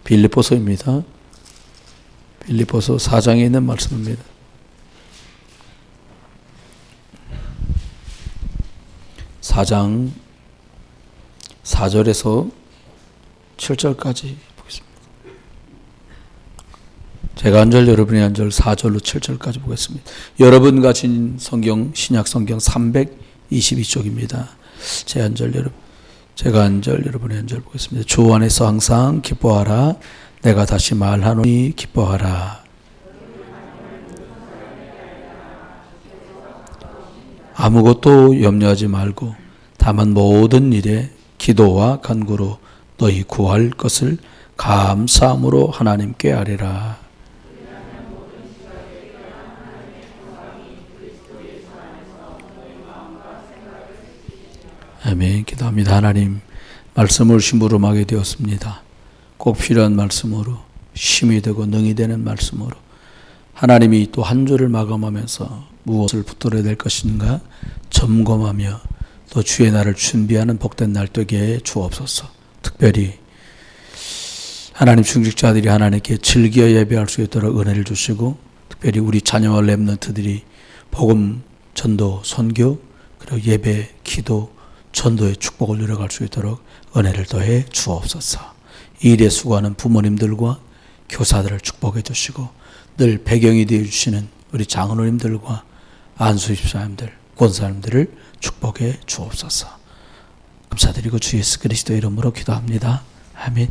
빌립보서입니다. 빌립보서 4장에 있는 말씀입니다. 4장 4절에서 7절까지 보겠습니다. 제가 한 절, 여러분이 한 절, 4절로 7절까지 보겠습니다. 여러분 가진 성경, 신약 성경 322쪽입니다. 제가 한 절, 여러분이 한 절 보겠습니다. 주 안에서 항상 기뻐하라. 내가 다시 말하노니 기뻐하라. 아무것도 염려하지 말고 다만 모든 일에 기도와 간구로 너희 구할 것을 감사함으로 하나님께 아뢰라. 아멘. 기도합니다. 하나님, 말씀을 심부름하게 되었습니다. 꼭 필요한 말씀으로, 힘이 되고 능이 되는 말씀으로 하나님이 또 한 주를 마감하면서 무엇을 붙들어야 될 것인가 점검하며 또 주의 날을 준비하는 복된 날 되게 주옵소서. 특별히 하나님 중직자들이 하나님께 즐겨 예배할 수 있도록 은혜를 주시고, 특별히 우리 자녀와 렘넌트들이 복음, 전도, 선교, 그리고 예배, 기도, 전도의 축복을 누려갈 수 있도록 은혜를 더해 주옵소서. 이 일에 수고하는 부모님들과 교사들을 축복해 주시고, 늘 배경이 되어 주시는 우리 장로님들과 안수집사님들, 권사님들을 축복해 주옵소서. 감사드리고 주 예수 그리스도 이름으로 기도합니다. 아멘.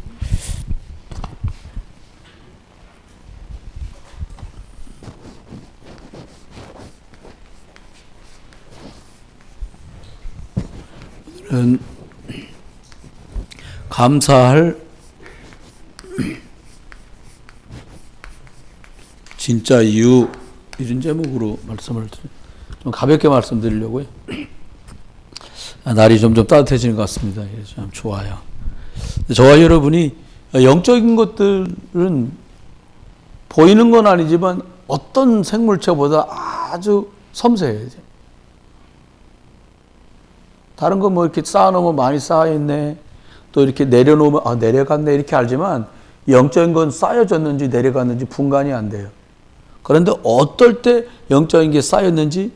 오늘은 감사할 진짜 이유, 이런 제목으로 말씀을 좀 가볍게 말씀드리려고요. 날이 점점 따뜻해지는 것 같습니다. 참 좋아요. 저와 여러분이 영적인 것들은 보이는 건 아니지만 어떤 생물체보다 아주 섬세해요. 다른 거 뭐 이렇게 쌓아놓으면 많이 쌓여있네, 또 이렇게 내려놓으면 아 내려갔네 이렇게 알지만, 영적인 건 쌓여졌는지 내려갔는지 분간이 안 돼요. 그런데 어떨 때 영적인 게 쌓였는지,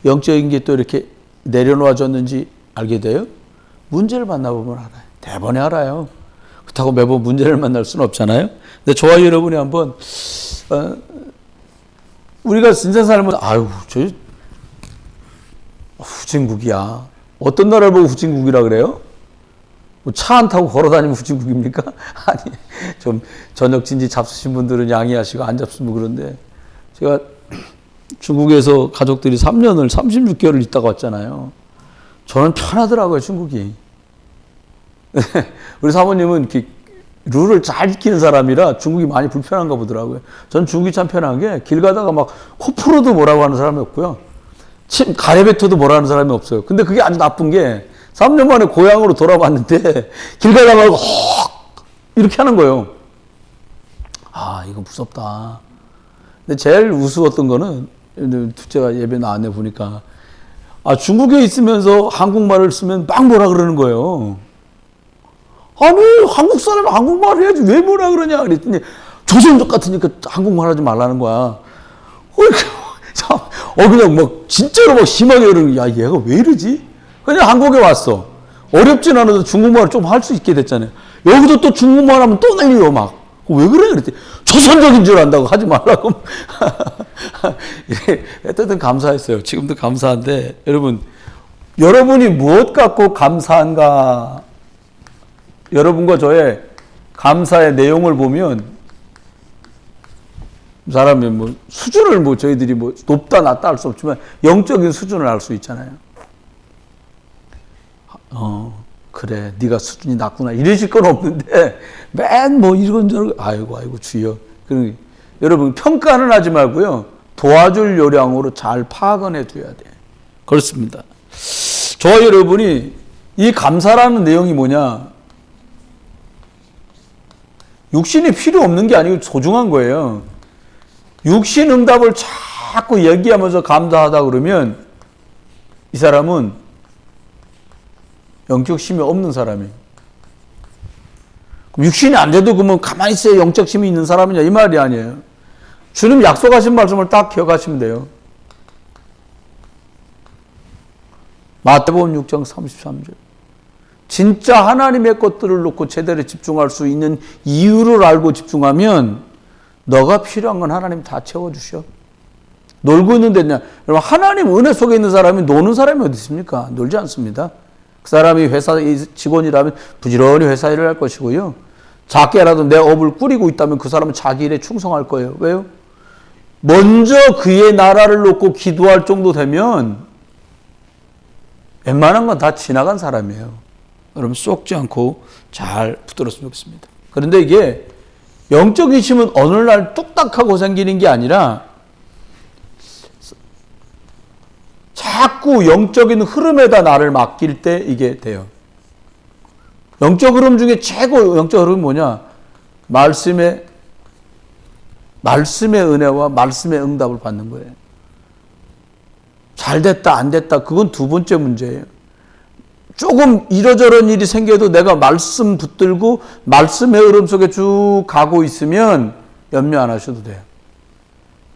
영적인 게 또 이렇게 내려놓아졌는지 알게 돼요? 문제를 만나보면 알아요. 대번에 알아요. 그렇다고 매번 문제를 만날 수는 없잖아요. 근데 저와 여러분이 한번 우리가 인생 살면 아유 저 후진국이야. 어떤 나라를 보고 후진국이라 그래요? 뭐 차 안 타고 걸어다니면 후진국입니까? 아니, 좀 저녁 진지 잡수신 분들은 양해하시고 안 잡수면 그런데, 제가 중국에서 가족들이 3년을 36개월을 있다가 왔잖아요. 저는 편하더라고요, 중국이. 우리 사모님은 이렇게 룰을 잘 지키는 사람이라 중국이 많이 불편한가 보더라고요. 전 중국이 참 편한 게, 길 가다가 막 코프로도 뭐라고 하는 사람이 없고요. 침 가래뱉어도 뭐라 하는 사람이 없어요. 근데 그게 아주 나쁜 게, 3년 만에 고향으로 돌아왔는데 길 가다가 헉 이렇게 하는 거예요. 아, 이거 무섭다. 근데 제일 우스웠던 거는, 둘째가 예배 나왔네 보니까, 아, 중국에 있으면서 한국말을 쓰면 막 뭐라 그러는 거예요. 아니, 한국 사람이 한국말 해야지 왜 뭐라 그러냐 그랬더니, 조선족 같으니까 한국말 하지 말라는 거야. 그냥 막 진짜로 막 심하게 그러는 거야. 야, 얘가 왜 이러지? 그냥 한국에 왔어. 어렵진 않아도 중국말을 좀 할 수 있게 됐잖아요. 여기도 또 중국말 하면 또 날려요, 막. 왜 그래? 그랬더니, 조선족인 줄 안다고 하지 말라고. 어쨌든 감사했어요. 지금도 감사한데, 여러분이 무엇 갖고 감사한가? 여러분과 저의 감사의 내용을 보면, 사람이 뭐 수준을 뭐 저희들이 뭐 높다 낮다 할 수 없지만 영적인 수준을 알 수 있잖아요. 그래, 네가 수준이 낮구나 이러실 건 없는데, 맨 뭐 이런저런 아이고 주여. 여러분 평가는 하지 말고요, 도와줄 요량으로 잘 파악은 해둬야 돼. 그렇습니다. 저와 여러분이 이 감사라는 내용이 뭐냐, 육신이 필요 없는 게 아니고 소중한 거예요. 육신 응답을 자꾸 얘기하면서 감사하다 그러면 이 사람은 영적심이 없는 사람이에요. 그럼 육신이 안 돼도 그러면 가만히 있어야 영적 힘이 있는 사람이냐 이 말이 아니에요. 주님 약속하신 말씀을 딱 기억하시면 돼요. 마태복음 6장 33절. 진짜 하나님의 것들을 놓고 제대로 집중할 수 있는 이유를 알고 집중하면 너가 필요한 건 하나님 다 채워주셔. 놀고 있는데 여러분 하나님 은혜 속에 있는 사람이 노는 사람이 어디 있습니까? 놀지 않습니다. 그 사람이 회사 직원이라면 부지런히 회사 일을 할 것이고요. 작게라도 내 업을 꾸리고 있다면 그 사람은 자기 일에 충성할 거예요. 왜요? 먼저 그의 나라를 놓고 기도할 정도 되면 웬만한 건 다 지나간 사람이에요. 여러분 쏙지 않고 잘 붙들었으면 좋겠습니다. 그런데 이게 영적인 힘은 어느 날 뚝딱하고 생기는 게 아니라 자꾸 영적인 흐름에다 나를 맡길 때 이게 돼요. 영적 흐름 중에 최고 영적 흐름이 뭐냐? 말씀의 은혜와 말씀의 응답을 받는 거예요. 잘 됐다 안 됐다 그건 두 번째 문제예요. 조금 이러저런 일이 생겨도 내가 말씀 붙들고 말씀의 흐름 속에 쭉 가고 있으면 염려 안 하셔도 돼요.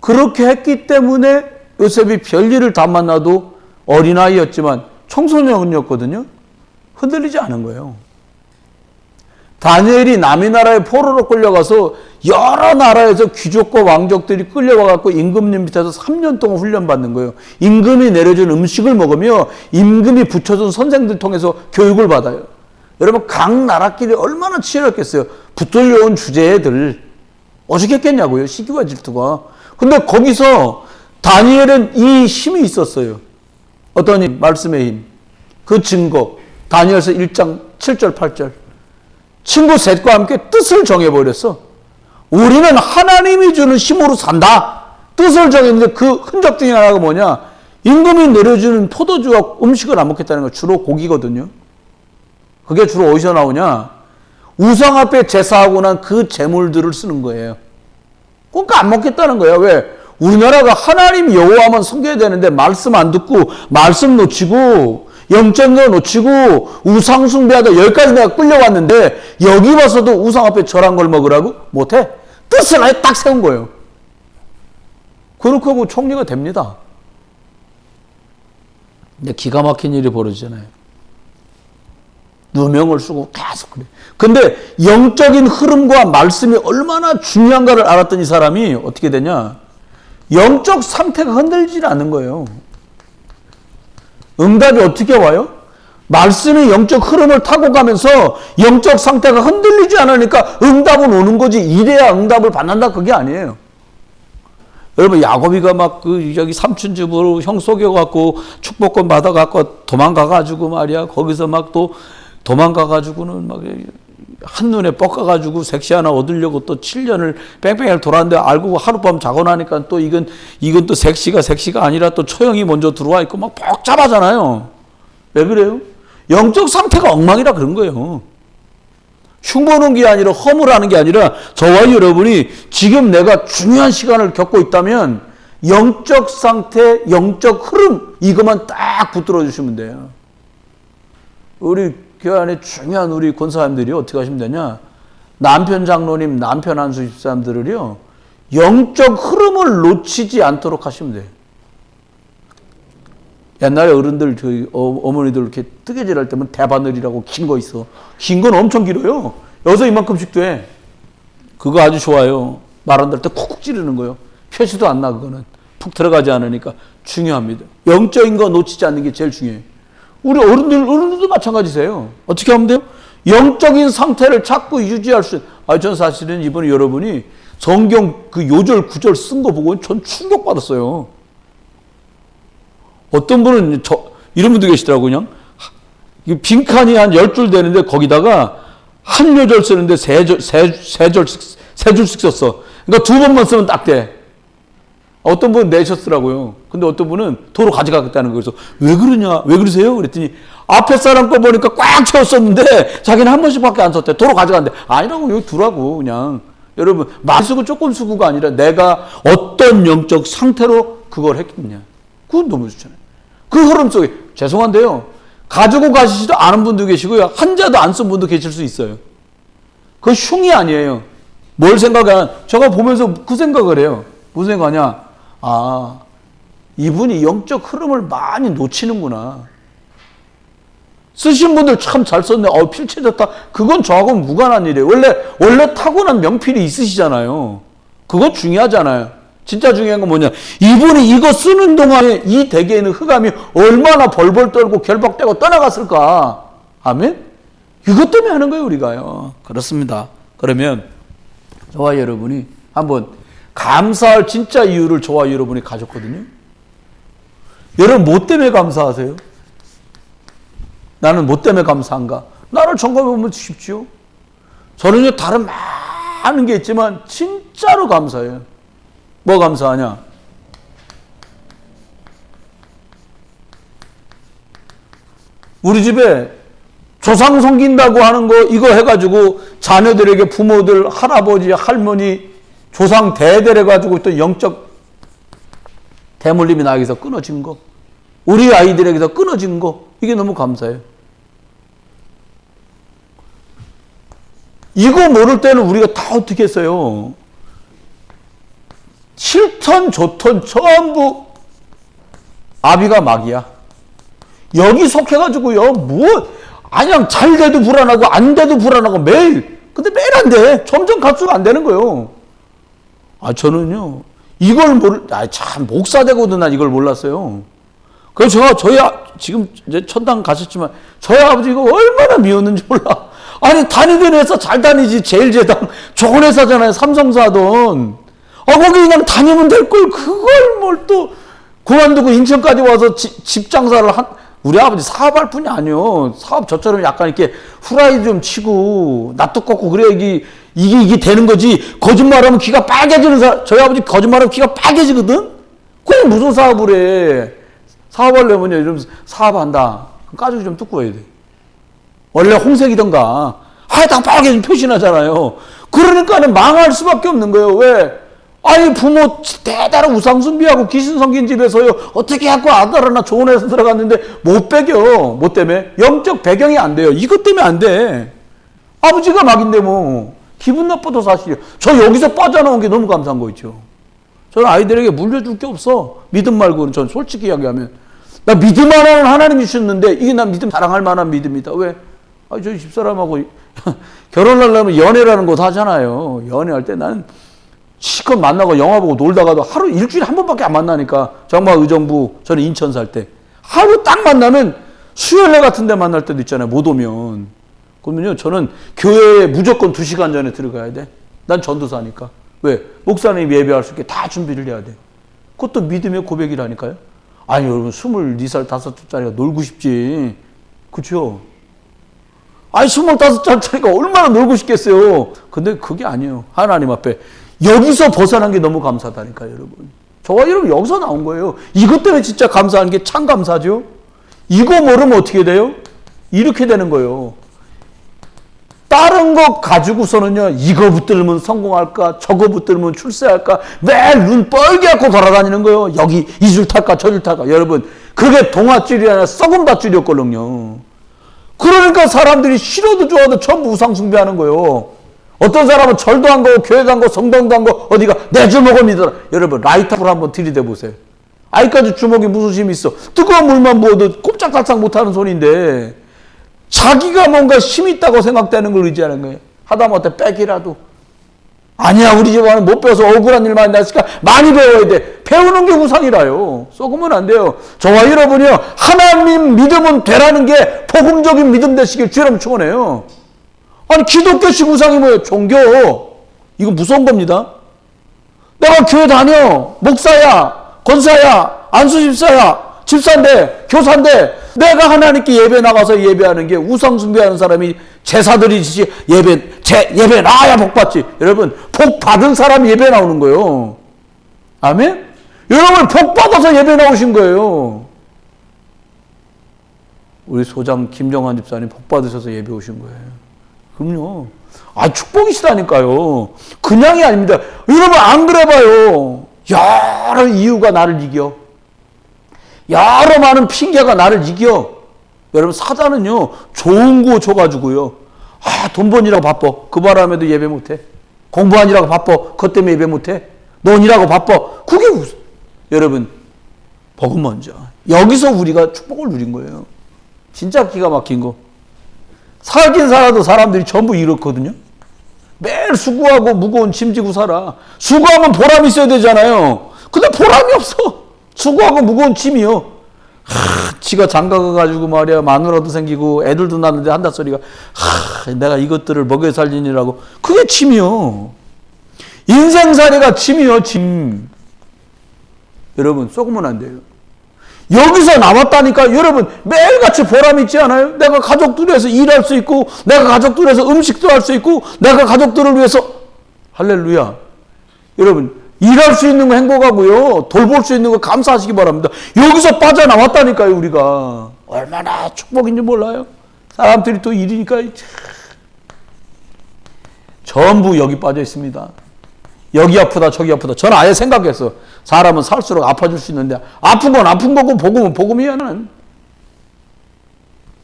그렇게 했기 때문에 요셉이 별일을 다 만나도 어린아이였지만 청소년이었거든요. 흔들리지 않은 거예요. 다니엘이 남의 나라에 포로로 끌려가서 여러 나라에서 귀족과 왕족들이 끌려와갖고 임금님 밑에서 3년 동안 훈련받는 거예요. 임금이 내려준 음식을 먹으며 임금이 붙여준 선생들 통해서 교육을 받아요. 여러분 각 나라끼리 얼마나 치열했겠어요. 붙들려온 주제들 어떻겠냐고요. 시기와 질투가. 근데 거기서 다니엘은 이 힘이 있었어요. 어떤 힘? 말씀의 힘. 그 증거 다니엘서 1장 7절 8절. 친구 셋과 함께 뜻을 정해버렸어. 우리는 하나님이 주는 힘으로 산다. 뜻을 정했는데 그 흔적 중에 하나가 뭐냐? 임금이 내려주는 포도주와 음식을 안 먹겠다는 거 주로 고기거든요. 그게 주로 어디서 나오냐? 우상 앞에 제사하고 난 그 제물들을 쓰는 거예요. 그러니까 안 먹겠다는 거예요. 왜? 우리나라가 하나님 여호와만 섬겨야 되는데 말씀 안 듣고 말씀 놓치고 영적인 거 놓치고 우상 숭배하다 여기까지 내가 끌려왔는데 여기 와서도 우상 앞에 절한 걸 먹으라고? 못해. 뜻을 아예 딱 세운 거예요. 그렇게 하고 총리가 됩니다. 근데 기가 막힌 일이 벌어지잖아요. 누명을 쓰고 계속 그래. 근데 영적인 흐름과 말씀이 얼마나 중요한가를 알았던 이 사람이 어떻게 되냐? 영적 상태가 흔들리지 않는 거예요. 응답이 어떻게 와요? 말씀이 영적 흐름을 타고 가면서 영적 상태가 흔들리지 않으니까 응답은 오는 거지. 이래야 응답을 받는다 그게 아니에요. 여러분 야곱이가 막 여기 삼촌 집으로 형 속여갖고 축복권 받아갖고 도망가가지고 말이야. 거기서 막 또 도망가가지고는 막 한눈에 뻑가가지고 색시 하나 얻으려고 또 7년을 뺑뺑이를 돌았는데 알고 하룻밤 자고 나니까 또 이건 또 색시가 아니라 또 처형이 먼저 들어와 있고 막 복잡하잖아요. 왜 그래요? 영적 상태가 엉망이라 그런 거예요. 흉보는 게 아니라 허물하는 게 아니라 저와 여러분이 지금 내가 중요한 시간을 겪고 있다면 영적 상태, 영적 흐름 이것만 딱 붙들어 주시면 돼요. 우리 교회 안에 중요한 우리 권사님들이 어떻게 하시면 되냐? 남편 장로님, 남편 안수 집사님들을요 영적 흐름을 놓치지 않도록 하시면 돼요. 옛날에 어른들 저희 어머니들 이렇게 뜨개질 할 때면 대바늘이라고 긴 거 있어. 긴 건 엄청 길어요. 여기서 이만큼씩 돼. 그거 아주 좋아요. 말한다 할 때 쿡쿡 찌르는 거예요. 표시도 안 나 그거는. 푹 들어가지 않으니까 중요합니다. 영적인 거 놓치지 않는 게 제일 중요해요. 우리 어른들도 마찬가지세요. 어떻게 하면 돼요? 영적인 상태를 자꾸 유지할 수 있어요. 전 사실은 이번에 여러분이 성경 그 요절 구절 쓴 거 보고 전 충격받았어요. 어떤 분은 이런 분도 계시더라고요. 그냥 빈칸이 한 10줄 되는데 거기다가 한 요절 쓰는데 세 줄씩 썼어. 그러니까 두 번만 쓰면 딱 돼. 어떤 분은 내셨더라고요. 근데 어떤 분은 도로 가져가겠다는 거예요. 그래서 왜 그러냐? 왜 그러세요? 그랬더니 앞에 사람 거 보니까 꽉 채웠었는데 자기는 한 번씩밖에 안 썼대. 도로 가져간대. 아니라고 여기 두라고 그냥. 여러분 많이 쓰고 조금 쓰고가 아니라 내가 어떤 영적 상태로 그걸 했겠냐. 그건 너무 좋잖아요. 그 흐름 속에 죄송한데요. 가지고 가시지도 않은 분도 계시고요. 한 자도 안 쓴 분도 계실 수 있어요. 그거 흉이 아니에요. 뭘 생각하냐? 제가 보면서 그 생각을 해요. 무슨 생각하냐? 아, 이분이 영적 흐름을 많이 놓치는구나. 쓰신 분들 참 잘 썼네. 필체졌다. 그건 저하고는 무관한 일이에요. 원래 타고난 명필이 있으시잖아요. 그거 중요하잖아요. 진짜 중요한 건 뭐냐? 이분이 이거 쓰는 동안에 이 댁에 있는 흑암이 얼마나 벌벌 떨고 결박되고 떠나갔을까? 아멘? 이것 때문에 하는 거예요, 우리가요. 그렇습니다. 그러면 저와 여러분이 한번 감사할 진짜 이유를 저와 여러분이 가졌거든요. 여러분 뭐 때문에 감사하세요? 나는 뭐 때문에 감사한가? 나를 점검해 보면 쉽지요. 저는요, 다른 많은 게 있지만 진짜로 감사해요. 뭐 감사하냐? 우리 집에 조상 섬긴다고 하는 거 이거 해가지고 자녀들에게 부모들, 할아버지, 할머니, 조상 대대를 해가지고 또 영적 대물림이 나에게서 끊어진 거, 우리 아이들에게서 끊어진 거, 이게 너무 감사해요. 이거 모를 때는 우리가 다 어떻게 했어요? 7턴, 조턴 전부 아비가 막이야. 여기 속해가지고요, 그냥 잘 돼도 불안하고 안 돼도 불안하고 매일. 근데 매일 안 돼. 점점 갈수록 안 되는 거예요. 저는요, 이걸 참, 목사 되고도 난 이걸 몰랐어요. 그래서 지금 이제 천당 가셨지만, 저희 아버지 이거 얼마나 미웠는지 몰라. 아니, 다니던 회사 잘 다니지. 제일제당. 좋은 회사잖아요. 삼성사돈. 거기 그냥 다니면 될 걸, 그걸 뭘 또, 그만두고 인천까지 와서 집 장사를 우리 아버지 사업할 뿐이 아니요. 사업 저처럼 약간 이렇게 후라이 좀 치고, 낯도 꺾고, 그래야 이게 되는 거지. 거짓말하면 귀가 빨개지는 저희 아버지 거짓말하면 귀가 빨개지거든? 그게 무슨 사업을 해. 사업하려면요, 이러면서 사업한다. 가죽이 좀 두꺼워야 돼. 원래 홍색이던가. 다 빨개진 표시나잖아요. 그러니까는 망할 수밖에 없는 거예요. 왜? 부모 대단한 우상숭배하고 귀신 섬긴 집에서요, 어떻게 하고 아들 하나 좋은 회사 들어갔는데 못 배겨. 뭐 때문에? 영적 배경이 안 돼요. 이것 때문에 안 돼. 아버지가 막인데 뭐. 기분 나빠도 사실이에요. 저 여기서 빠져나온 게 너무 감사한 거 있죠. 저는 아이들에게 물려줄 게 없어. 믿음 말고는. 전 솔직히 이야기하면. 나 믿음 하나는 하나님이 주셨는데, 이게 난 믿음 자랑할 만한 믿음이다. 왜? 저희 집사람하고 결혼하려면 연애라는 거 하잖아요. 연애할 때 나는 실컷 만나고 영화 보고 놀다가도 하루 일주일에 한 번밖에 안 만나니까, 정말 의정부, 저는 인천 살 때 하루 딱 만나면 수요일날 같은 데 만날 때도 있잖아요. 못 오면. 그러면요, 저는 교회에 무조건 2시간 전에 들어가야 돼. 난 전도사니까. 왜? 목사님 예배할 수 있게 다 준비를 해야 돼. 그것도 믿음의 고백이라니까요. 아니, 여러분 24살, 5살짜리가 놀고 싶지. 그렇죠? 25살짜리가 얼마나 놀고 싶겠어요. 근데 그게 아니에요. 하나님 앞에 여기서 벗어난 게 너무 감사하다니까요, 여러분. 저와 여러분 여기서 나온 거예요. 이것 때문에 진짜 감사한 게 참 감사죠. 이거 모르면 어떻게 돼요? 이렇게 되는 거예요. 다른 거 가지고서는요, 이거 붙들면 성공할까, 저거 붙들면 출세할까, 매일 눈 뻘게 갖고 돌아다니는 거예요. 여기 이 줄 탈까, 저 줄 탈까. 여러분, 그게 동아줄이 아니라 썩은 밧줄이었거든요. 그러니까 사람들이 싫어도 좋아도 전부 우상숭배하는 거예요. 어떤 사람은 절도 안 가고 교회도 안 가고 성당도 안 가고 어디가 내 주먹을 믿어라. 여러분, 라이터를 한번 들이대 보세요. 아직까지 주먹에 무슨 힘이 있어. 뜨거운 물만 부어도 꼼짝달싹 못하는 손인데, 자기가 뭔가 힘이 있다고 생각되는 걸 의지하는 거예요. 하다못해 빽이라도. 아니야, 우리 집안은 못 배워서 억울한 일만 났으니까 많이 배워야 돼. 배우는 게 우상이라요. 썩으면 안 돼요. 저와 여러분이요, 하나님 믿으면 되라는 게 복음적인 믿음 되시길 주여름 축원해요. 아니, 기독교식 우상이 뭐예요? 종교. 이거 무서운 겁니다. 내가 교회 다녀. 목사야, 권사야, 안수집사야, 집사인데, 교사인데, 내가 하나님께 예배 나가서 예배하는 게 우상 숭배하는 사람이 제사드리듯이 예배 나야 복 받지. 여러분, 복 받은 사람이 예배 나오는 거예요. 아멘? 여러분, 복 받아서 예배 나오신 거예요. 우리 소장 김정환 집사님 복 받으셔서 예배 오신 거예요. 그럼요. 축복이시다니까요. 그냥이 아닙니다. 여러분, 안 그래봐요. 여러 이유가 나를 이겨. 여러 많은 핑계가 나를 이겨. 여러분, 사단은요, 좋은 거 줘가지고요, 돈 번이라고 바빠. 그 바람에도 예배 못해. 공부하느라고 바빠. 그것 때문에 예배 못해. 논이라고 바빠. 그게 무슨. 여러분, 복음 먼저. 여기서 우리가 축복을 누린 거예요. 진짜 기가 막힌 거. 살긴 살아도 사람들이 전부 이렇거든요. 매일 수고하고 무거운 짐 지고 살아. 수고하면 보람이 있어야 되잖아요. 근데 보람이 없어. 수고하고 무거운 짐이요. 지가 장가가 가지고 말이야 마누라도 생기고 애들도 낳는데 한다 소리가 내가 이것들을 먹여 살리느라고. 그게 짐이요. 인생살이가 짐이요. 짐. 여러분 쏘으면 안 돼요. 여기서 남았다니까. 여러분 매일같이 보람 있지 않아요? 내가 가족들을 위해서 일할 수 있고, 내가 가족들을 위해서 음식도 할 수 있고, 내가 가족들을 위해서. 할렐루야. 여러분 일할 수 있는 거 행복하고요, 돌볼 수 있는 거 감사하시기 바랍니다. 여기서 빠져나왔다니까요. 우리가 얼마나 축복인지 몰라요. 사람들이 또 일이니까 전부 여기 빠져 있습니다. 여기 아프다 저기 아프다. 저는 아예 생각했어. 사람은 살수록 아파질 수 있는데 아픈 건 아픈 거고 복음은 복음이야. 나는.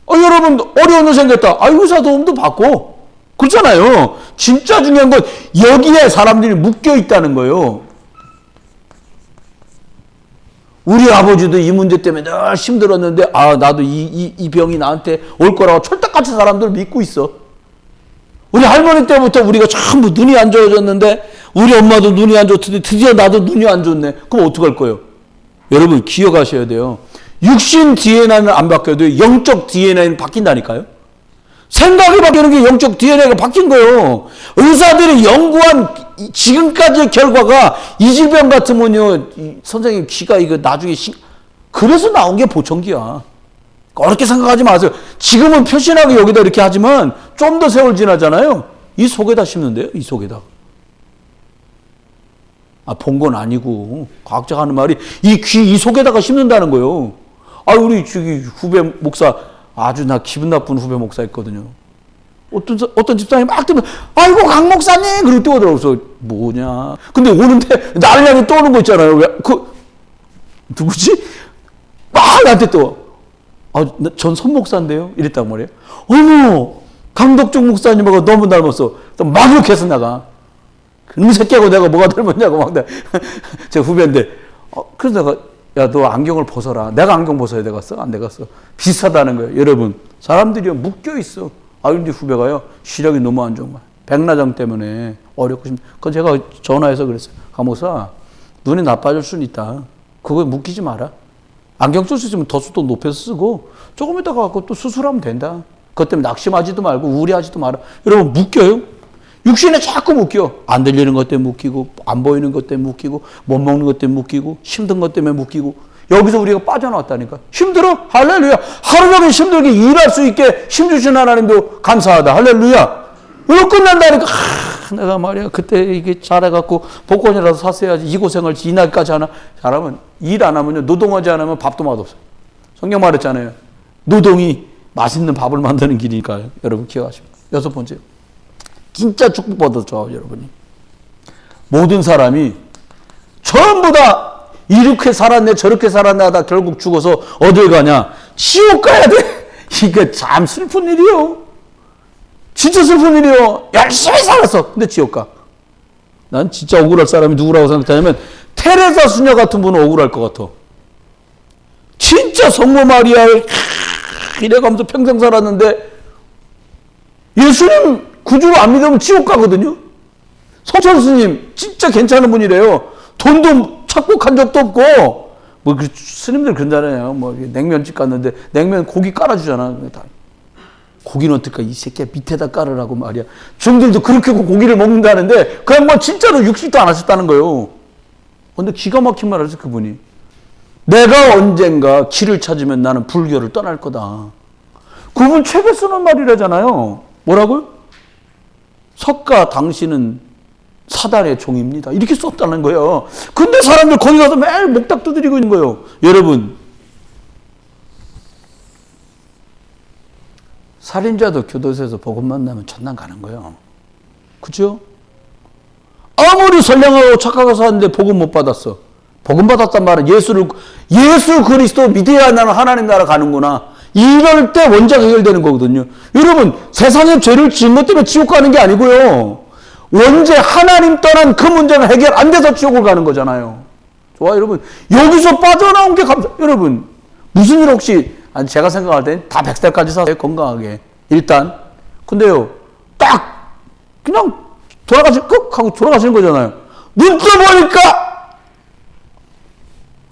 여러분 어려운 일 생겼다. 의사 도움도 받고 그렇잖아요. 진짜 중요한 건 여기에 사람들이 묶여 있다는 거예요. 우리 아버지도 이 문제 때문에 늘 힘들었는데 나도 이 병이 나한테 올 거라고 철떡같이 사람들 믿고 있어. 우리 할머니 때부터 우리가 전부 눈이 안 좋아졌는데 우리 엄마도 눈이 안 좋던데 드디어 나도 눈이 안 좋네. 그럼 어떡할 거예요? 여러분 기억하셔야 돼요. 육신 DNA는 안 바뀌어도 영적 DNA는 바뀐다니까요. 생각이 바뀌는 게 영적 DNA가 바뀐 거예요. 의사들이 연구한 지금까지의 결과가 이 질병 같으면요, 선생님 귀가 이거 나중에 그래서 나온 게 보청기야. 어렵게 생각하지 마세요. 지금은 표신하게 여기다 이렇게 하지만 좀 더 세월 지나잖아요. 이 속에다 심는데요. 이 속에다. 본 건 아니고 과학자가 하는 말이 이 귀 이 속에다가 심는다는 거예요. 우리 저기 후배 목사 아주 나 기분 나쁜 후배 목사 있거든요. 어떤 집사람이 막 뜨면 아이고 강 목사님 그러고 뛰어들어서 그래서 뭐냐. 근데 오는데 나를 향해 떠오는 거 있잖아요. 왜 누구지? 막 나한테 또 전 선 목사인데요. 이랬단 말이에요. 어머 강덕중 목사님하고 너무 닮았어. 또 막 이렇게 해서 나가. 그놈 새끼하고 내가 뭐가 닮았냐고 막 제 후배인데 그래서 내가 야 너 안경을 벗어라. 내가 안경 벗어야 되겠어? 안 되겠어? 비슷하다는 거예요. 여러분 사람들이 묶여 있어. 근데 후배가요 시력이 너무 안 좋은 거야. 백내장 때문에 어렵고 싶다. 그건 제가 전화해서 그랬어요. 강목사 눈이 나빠질 수는 있다. 그거 묶이지 마라. 안경 쓸 수 있으면 도수도 높여서 쓰고 조금 있다가 갖고 또 수술하면 된다. 그것 때문에 낙심하지도 말고 우울해하지도 마라. 여러분 묶여요. 육신에 자꾸 묶여. 안 들리는 것 때문에 묶이고 안 보이는 것 때문에 묶이고 못 먹는 것 때문에 묶이고 힘든 것 때문에 묶이고 여기서 우리가 빠져나왔다니까. 힘들어? 할렐루야. 하루 종일 힘들게 일할 수 있게 힘주신 하나님도 감사하다. 할렐루야. 이거 끝난다니까. 내가 말이야 그때 이게 잘해갖고 복권이라도 샀어야지. 이 고생을 이 날까지 하나. 잘하면 일 안 하면요 노동하지 않으면 밥도 맛없어요. 성경 말했잖아요. 노동이 맛있는 밥을 만드는 길이니까요. 여러분 기억하십시오. 6번째. 진짜 축복받았죠, 여러분이. 모든 사람이 전부 다 이렇게 살았네, 저렇게 살았네 하다 결국 죽어서 어딜 가냐? 지옥 가야 돼. 이게 참 슬픈 일이요. 진짜 슬픈 일이요. 열심히 살았어. 근데 지옥 가. 난 진짜 억울할 사람이 누구라고 생각하냐면 테레사 수녀 같은 분은 억울할 것 같아. 진짜 성모 마리아를 이래가면서 평생 살았는데 예수님 구주로 안 믿으면 지옥 가거든요. 서천 스님 진짜 괜찮은 분이래요. 돈도 착복한 적도 없고 스님들 그런잖아요. 냉면집 갔는데 냉면 고기 깔아주잖아. 고기는 어떨까? 이 새끼야 밑에다 깔으라고 말이야. 중들도 그렇게 고기를 먹는다는데 그냥 진짜로 육식도 안 하셨다는 거예요. 근데 기가 막힌 말을 해서 그분이 내가 언젠가 길을 찾으면 나는 불교를 떠날 거다. 그분 책에 쓰는 말이라잖아요. 뭐라고요? 석가 당신은 사단의 종입니다. 이렇게 썼다는 거예요. 근데 사람들 거기 가서 매일 목탁 두드리고 있는 거예요. 여러분 살인자도 교도소에서 복음 만나면 천당 가는 거예요. 그죠? 아무리 선량하고 착하게 사는데 복음 못 받았어. 복음 받았단 말은 예수 그리스도 믿어야 나는 하나님 나라 가는구나. 이럴 때 원죄가 해결되는 거거든요. 여러분, 세상에 죄를 지은 것 때문에 지옥 가는 게 아니고요. 원죄 하나님 떠난 그 문제가 해결 안 돼서 지옥을 가는 거잖아요. 좋아, 여러분. 여기서 빠져나온 게 여러분, 무슨 일 혹시, 아니, 제가 생각할 땐 다 100살까지 사세요, 건강하게. 일단. 근데요, 딱, 그냥 끝! 하고 돌아가시는 거잖아요. 눈 떠보니까,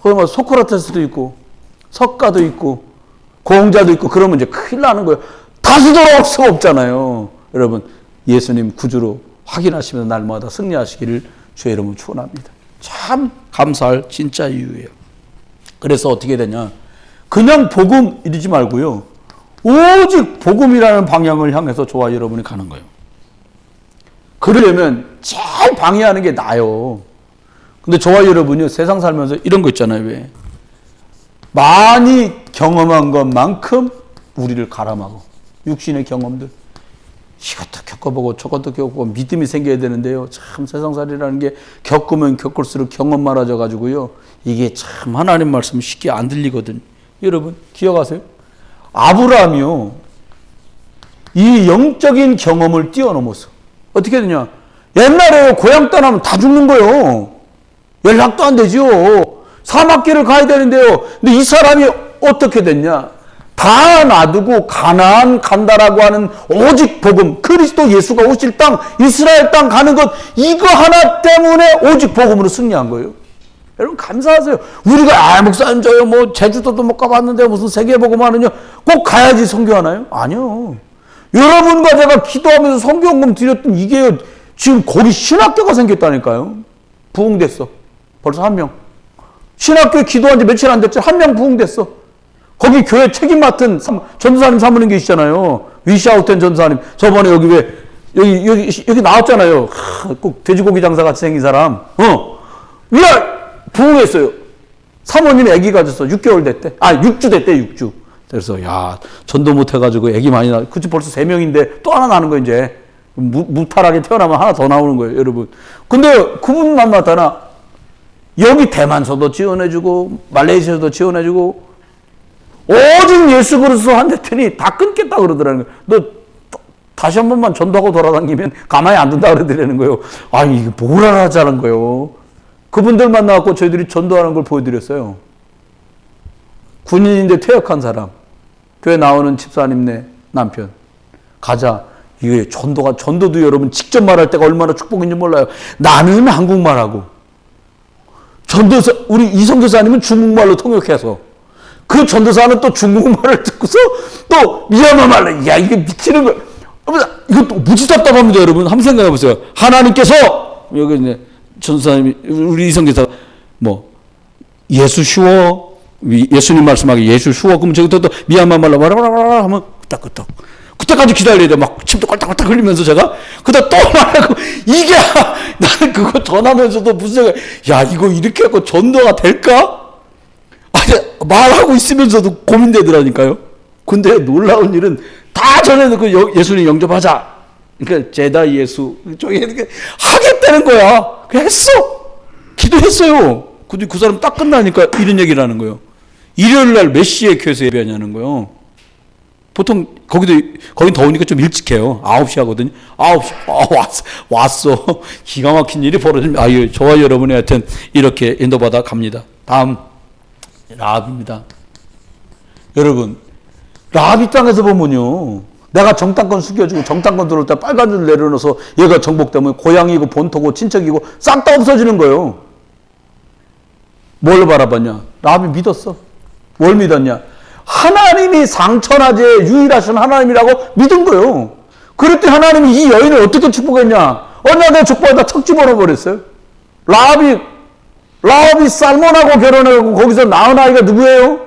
거기 뭐 소크라테스도 있고, 석가도 있고, 공자도 있고, 그러면 이제 큰일 나는 거예요. 다시 돌아올 수가 없잖아요. 여러분, 예수님 구주로 확인하시면서 날마다 승리하시기를 주의 이름으로 축원합니다. 참 감사할 진짜 이유예요. 그래서 어떻게 되냐. 그냥 복음 이러지 말고요. 오직 복음이라는 방향을 향해서 저와 여러분이 가는 거예요. 그러려면 제일 방해하는 게 나요. 근데 저와 여러분이 세상 살면서 이런 거 있잖아요. 왜? 많이 경험한 것만큼 우리를 가람하고 육신의 경험들 이것도 겪어보고 저것도 겪고 믿음이 생겨야 되는데요. 참 세상살이라는 게 겪으면 겪을수록 경험 많아져 가지고요. 이게 참 하나님 말씀이 쉽게 안 들리거든요. 여러분 기억하세요? 아브라함이요. 이 영적인 경험을 뛰어넘어서 어떻게 되냐. 옛날에 고향 떠나면 다 죽는 거예요. 연락도 안 되죠. 사막길을 가야 되는데요. 근데 이 사람이 어떻게 됐냐. 다 놔두고 가나안 간다라고 하는 오직 복음, 그리스도 예수가 오실 땅, 이스라엘 땅 가는 것, 이거 하나 때문에 오직 복음으로 승리한 거예요. 여러분 감사하세요. 우리가 목사님 저요 뭐 제주도도 못 가봤는데 무슨 세계복음 하느냐, 꼭 가야지 선교하나요? 아니요. 여러분과 제가 기도하면서 선교헌금 드렸던 이게요, 지금 거기 신학교가 생겼다니까요. 부흥됐어. 벌써 한 명. 신학교에 기도한 지 며칠 안 됐죠. 한 명 부흥됐어. 거기 교회 책임 맡은 전도사님 사모님 계시잖아요. 위샤우텐 전도사님. 저번에 여기 여기 나왔잖아요. 꼭 돼지고기 장사 같이 생긴 사람. 부흥했어요. 사모님이 아기 가졌어. 6개월 됐대. 6주 됐대, 6주. 그래서, 야, 전도 못 해가지고 아기 많이 그치, 벌써 3명인데 또 하나 나는 거 이제. 무탈하게 태어나면 하나 더 나오는 거예요, 여러분. 근데 그분만 나타나. 여기 대만서도 지원해주고, 말레이시아도 지원해주고, 오직 예수 그리스도 한 대더니 다 끊겠다 그러더라는 거예요. 너 다시 한 번만 전도하고 돌아다니면 가만히 안 둔다 그러더라는 거예요. 이게 뭘 알아자는 거예요. 그분들 만나갖고 저희들이 전도하는 걸 보여드렸어요. 군인인데 퇴역한 사람. 교회 나오는 집사님네 남편. 가자. 이게 전도도 여러분 직접 말할 때가 얼마나 축복인지 몰라요. 나는 한국말하고. 전도사, 우리 이성교사님은 중국말로 통역해서. 그 전도사는 또 중국말을 듣고서 또 미얀마말로, 야, 이게 미치는 거야. 이것도 무지 답답합니다, 여러분. 한번 생각해 보세요. 하나님께서, 여기 이제 전도사님이, 우리 이성교사, 예수 쉬워. 예수님 말씀하기 예수 쉬워. 그럼 저기서 또 미얀마말로 말하라 하면 끄떡끄떡. 그때까지 기다려야 돼. 막 침도 꼴딱꼴딱 흘리면서 제가. 그다 또 말하고, 이게, 나는 그거 전하면서도 무슨 생각, 야, 이거 이렇게 하고 전도가 될까? 말하고 있으면서도 고민되더라니까요. 근데 놀라운 일은 다 전해놓고 예수님 영접하자. 그러니까 제다 예수 저기 하겠다는 거야. 그냥 했어. 기도했어요. 근데 그 사람 딱 끝나니까 이런 얘기를 하는 거예요. 일요일 날 몇 시에 교회에서 예배하냐는 거예요. 보통 거긴 더우니까 좀 일찍 해요. 9시 하거든요. 9시. 왔어. 기가 막힌 일이 벌어집니다. 저와 여러분이 하여튼 이렇게 인도받아 갑니다. 다음 라합입니다. 여러분, 라합 입장에서 보면요, 내가 정탐권 숨겨주고 정탐권 들어올 때 빨간 줄 내려놓아서 얘가 정복되면 고향이고 본토고 친척이고 싹 다 없어지는 거예요. 뭘 바라봤냐? 라합이 믿었어. 뭘 믿었냐? 하나님이 상천하제 유일하신 하나님이라고 믿은 거예요. 그럴 때 하나님이 이 여인을 어떻게 축복했냐? 언약의 축복에다 척 집어넣어버렸어요. 라합이 살몬하고 결혼하고 거기서 낳은 아이가 누구예요?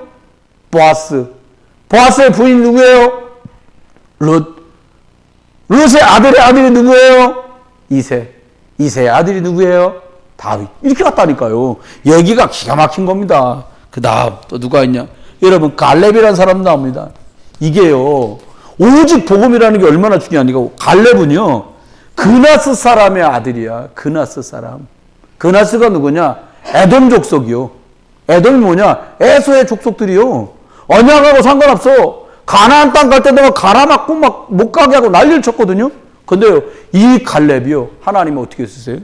보아스. 보아스의 부인 누구예요? 룻의 아들이 누구예요? 이세의 아들이 누구예요? 다윗. 이렇게 갔다니까요. 얘기가 기가 막힌 겁니다. 그 다음 또 누가 있냐? 여러분 갈렙이라는 사람 나옵니다. 이게요, 오직 복음이라는 게 얼마나 중요하니까. 갈렙은요, 그나스 사람의 아들이야. 그나스 사람. 그나스가 누구냐? 에돔 족속이요. 에돔이 뭐냐? 에서의 족속들이요. 언약하고 상관없어. 가나안 땅 갈 때도 막 가라막고 막 못 가게 하고 난리를 쳤거든요. 근데요, 이 갈렙이요, 하나님은 어떻게 쓰세요?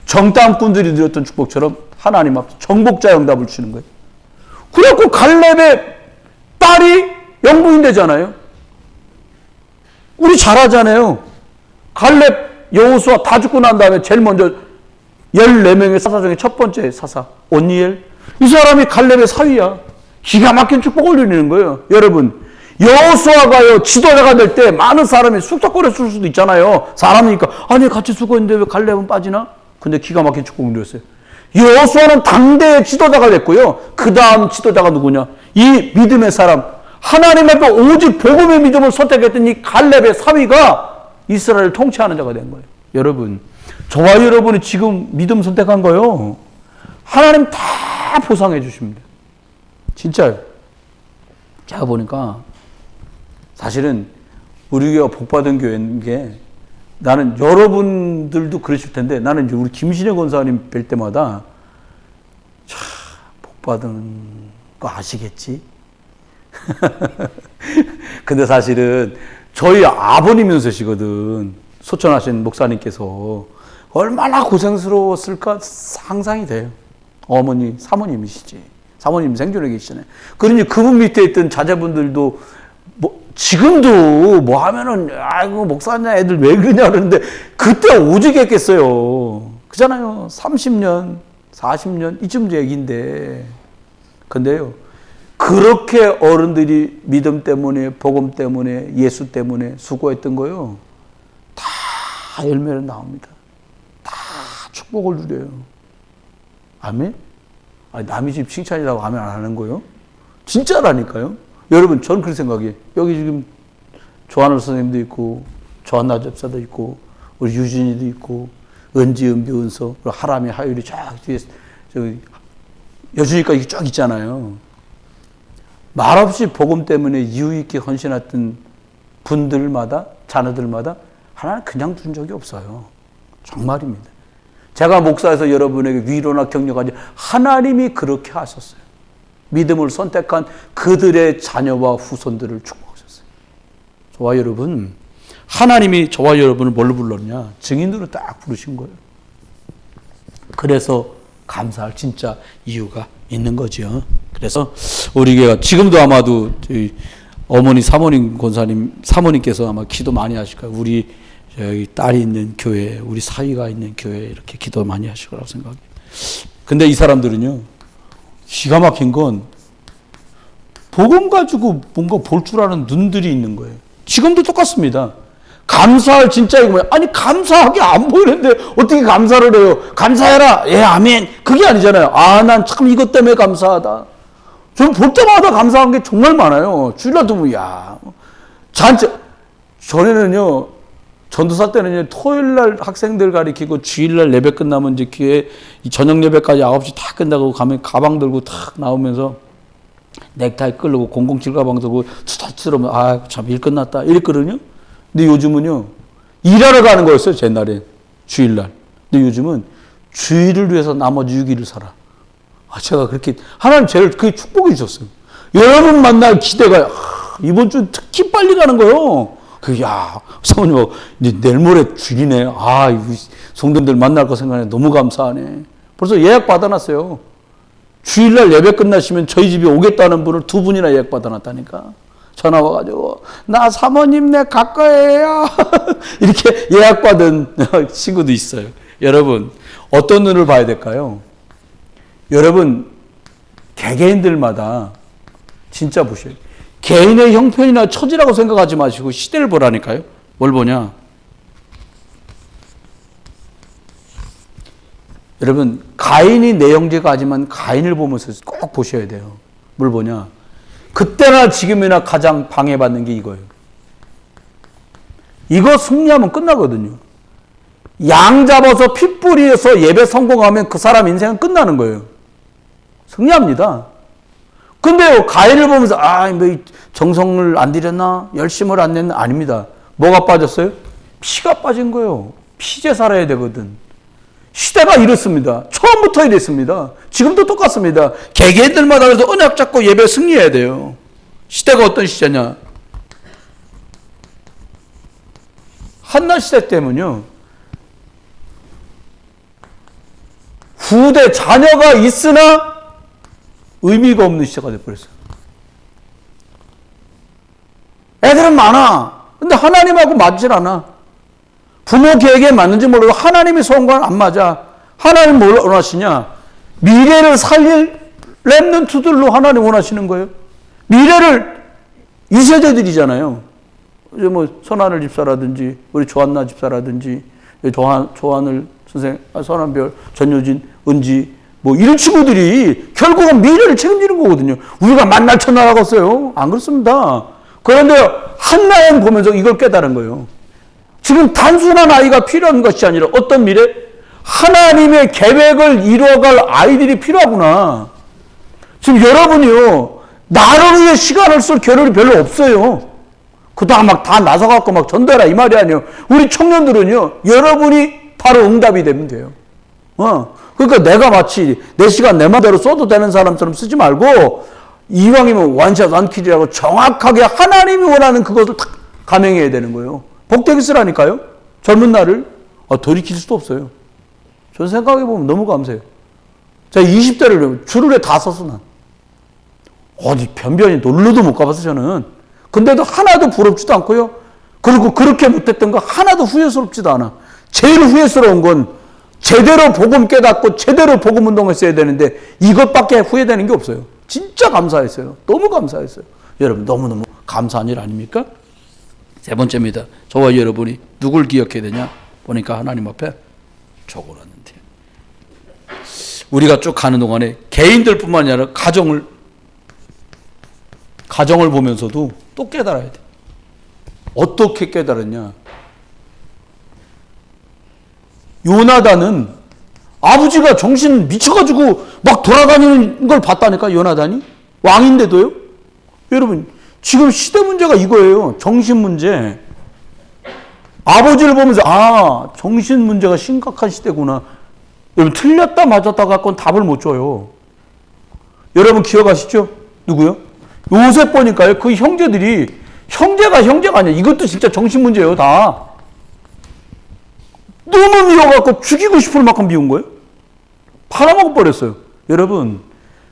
정탐꾼들이 드렸던 축복처럼 하나님 앞에 정복자 응답을 주는 거예요. 그래갖고 갈렙의 딸이 영부인 되잖아요. 우리 잘 하잖아요. 갈렙, 여호수아 다 죽고 난 다음에 제일 먼저 14명의 사사 중에 첫 번째 사사 온니엘, 이 사람이 갈렙의 사위야. 기가 막힌 축복을 누리는 거예요. 여러분, 여호수아가요 지도자가 될 때 많은 사람이 쑥덕거렸을 수도 있잖아요. 사람이니까 아니 같이 죽었는데 왜 갈렙은 빠지나? 근데 기가 막힌 축복을 누렸어요. 여호수아는 당대의 지도자가 됐고요. 그 다음 지도자가 누구냐? 이 믿음의 사람, 하나님 앞에 오직 복음의 믿음을 선택했던 이 갈렙의 사위가 이스라엘을 통치하는 자가 된 거예요. 여러분, 저와 여러분이 지금 믿음 선택한 거요, 하나님 다 보상해 주십니다. 진짜요. 제가 보니까 사실은 우리 교회가 복받은 교회인 게, 나는 여러분들도 그러실 텐데, 나는 이제 우리 김신혜 권사님 뵐 때마다 참 복받은 거 아시겠지? 근데 사실은 저희 아버님이시거든. 소천하신 목사님께서 얼마나 고생스러웠을까 상상이 돼요. 어머니, 사모님이시지. 사모님 생존해 계시잖아요. 그러니 그분 밑에 있던 자제분들도 지금도 뭐 하면은 아이고 목사냐 애들 왜 그러냐 그러는데 그때 오직 했겠어요. 그잖아요. 30년, 40년 이쯤 얘기인데. 근데요, 그렇게 어른들이 믿음 때문에, 복음 때문에, 예수 때문에 수고했던 거요, 다 열매는 나옵니다. 다 축복을 누려요. 아멘? 아니, 남의 집 칭찬이라고 하면 안 하는 거예요? 진짜라니까요. 여러분, 저는 그렇게 생각해요. 여기 지금 조한월 선생님도 있고, 조한나 집사도 있고, 우리 유진이도 있고, 은지은, 묘은서, 하람이, 하율이 쫙 뒤에, 저기, 여주니까 이게 쫙 있잖아요. 말없이 복음 때문에 이유 있게 헌신했던 분들마다, 자녀들마다 하나는 그냥 둔 적이 없어요. 정말입니다. 제가 목사에서 여러분에게 위로나 격려하지, 하나님이 그렇게 하셨어요. 믿음을 선택한 그들의 자녀와 후손들을 축복하셨어요. 저와 여러분, 하나님이 저와 여러분을 뭘로 불렀냐? 증인으로 딱 부르신 거예요. 그래서 감사할 진짜 이유가 있는 거죠. 그래서 우리 교회가 지금도 아마도 어머니 사모님 권사님 사모님께서 아마 기도 많이 하실 거예요. 우리 여기 딸이 있는 교회, 우리 사위가 있는 교회 이렇게 기도 많이 하실 거라고 생각해요. 근데 이 사람들은요, 기가 막힌 건 복음 가지고 뭔가 볼 줄 아는 눈들이 있는 거예요. 지금도 똑같습니다. 감사할 진짜 이거 뭐야? 아니 감사하게 안 보이는데 어떻게 감사를 해요? 감사해라. 예, 아멘. 그게 아니잖아요. 아, 난 참 이것 때문에 감사하다. 저는 볼 때마다 감사한 게 정말 많아요. 주일날도 뭐, 야, 전에는요, 전도사 때는요, 토요일날 학생들 가리키고 주일날 예배 끝나면 이제 교회 저녁 예배까지 9시 다 끝나고 가면 가방 들고 탁 나오면서 넥타이 끌고 007 가방 들고 투닥투닥 아, 참 일 끝났다 이랬거든요. 근데 요즘은요, 일하러 가는 거였어요, 옛날에. 주일날. 근데 요즘은 주일을 위해서 나머지 6일을 살아. 아, 제가 그렇게, 하나님 제일 그게 축복해 주셨어요. 여러분 만날 기대가, 이번 주 특히 빨리 가는 거예요. 야, 사모님, 이제 내일 모레 주일이네. 아, 성도님들 만날 거 생각해 너무 감사하네. 벌써 예약 받아놨어요. 주일날 예배 끝나시면 저희 집에 오겠다는 분을 2분이나 예약 받아놨다니까. 전화 와가지고, 나 사모님 갈 거예요. 이렇게 예약받은 친구도 있어요. 여러분, 어떤 눈을 봐야 될까요? 여러분, 개개인들마다 진짜 보셔요. 개인의 형편이나 처지라고 생각하지 마시고 시대를 보라니까요. 뭘 보냐? 여러분, 가인이 내 형제가 하지만 가인을 보면서 꼭 보셔야 돼요. 뭘 보냐? 그때나 지금이나 가장 방해받는 게 이거예요. 이거 승리하면 끝나거든요. 양 잡아서 핏불이에서 예배 성공하면 그 사람 인생은 끝나는 거예요. 승리합니다. 근데요, 가인을 보면서, 아, 뭐, 정성을 안 들였나? 열심을 안 냈나? 아닙니다. 뭐가 빠졌어요? 피가 빠진 거예요. 피제 살아야 되거든. 시대가 이렇습니다. 처음부터 이랬습니다. 지금도 똑같습니다. 개개인들마다 그래서 언약 잡고 예배 승리해야 돼요. 시대가 어떤 시대냐? 한나 시대 때문요. 후대 자녀가 있으나 의미가 없는 시대가 돼버렸어요. 애들은 많아. 근데 하나님하고 맞질 않아. 부모 계획에 맞는지 모르고 하나님의 소원과는 안 맞아. 하나님 뭘 원하시냐? 미래를 살릴 렘넌트들로 하나님 원하시는 거예요. 미래를 이 세대들이잖아요. 이제 뭐 선하늘 집사라든지 우리 조한나 집사라든지 조한을 선생, 선한별, 전효진, 은지 뭐 이런 친구들이 결국은 미래를 책임지는 거거든요. 우리가 만날 천나라겠어요? 안 그렇습니다. 그런데 한나영 보면서 이걸 깨달은 거예요. 지금 단순한 아이가 필요한 것이 아니라 어떤 미래? 하나님의 계획을 이루어갈 아이들이 필요하구나. 지금 여러분이요, 나를 위해 시간을 쓸 겨를이 별로 없어요. 그다음 막 다 나서갖고 막 전달하 이 말이 아니에요. 우리 청년들은요, 여러분이 바로 응답이 되면 돼요. 그러니까 내가 마치 내 시간 내 마음대로 써도 되는 사람처럼 쓰지 말고 이왕이면 원샷 원킬이라고 정확하게 하나님이 원하는 그것을 딱 감행해야 되는 거예요. 복되게 쓰라니까요. 젊은 날을 돌이킬 수도 없어요. 저는 생각해보면 너무 감사해요. 제가 20대를 주르래 다 썼어 난. 어디 변변히 놀러도 못 가봤어 저는. 근데도 하나도 부럽지도 않고요. 그리고 그렇게 못했던 거 하나도 후회스럽지도 않아. 제일 후회스러운 건 제대로 복음 깨닫고 제대로 복음 운동했어야 되는데 이것밖에 후회되는 게 없어요. 진짜 감사했어요. 너무 감사했어요. 여러분 너무너무 감사한 일 아닙니까? 세 번째입니다. 저와 여러분이 누굴 기억해야 되냐? 보니까 하나님 앞에 적어놨는데 우리가 쭉 가는 동안에 개인들뿐만 아니라 가정을 보면서도 또 깨달아야 돼. 어떻게 깨달았냐? 요나단은 아버지가 정신 미쳐가지고 막 돌아다니는 걸 봤다니까. 요나단이 왕인데도요. 여러분 지금 시대 문제가 이거예요. 정신 문제. 아버지를 보면서 정신 문제가 심각한 시대구나. 여러분 틀렸다 맞았다 갖고는 답을 못 줘요. 여러분 기억하시죠? 누구요? 요셉 보니까요. 그 형제들이 형제가 아니야. 이것도 진짜 정신 문제예요. 다. 너무 미워갖고 죽이고 싶을 만큼 미운 거예요. 팔아먹어 버렸어요. 여러분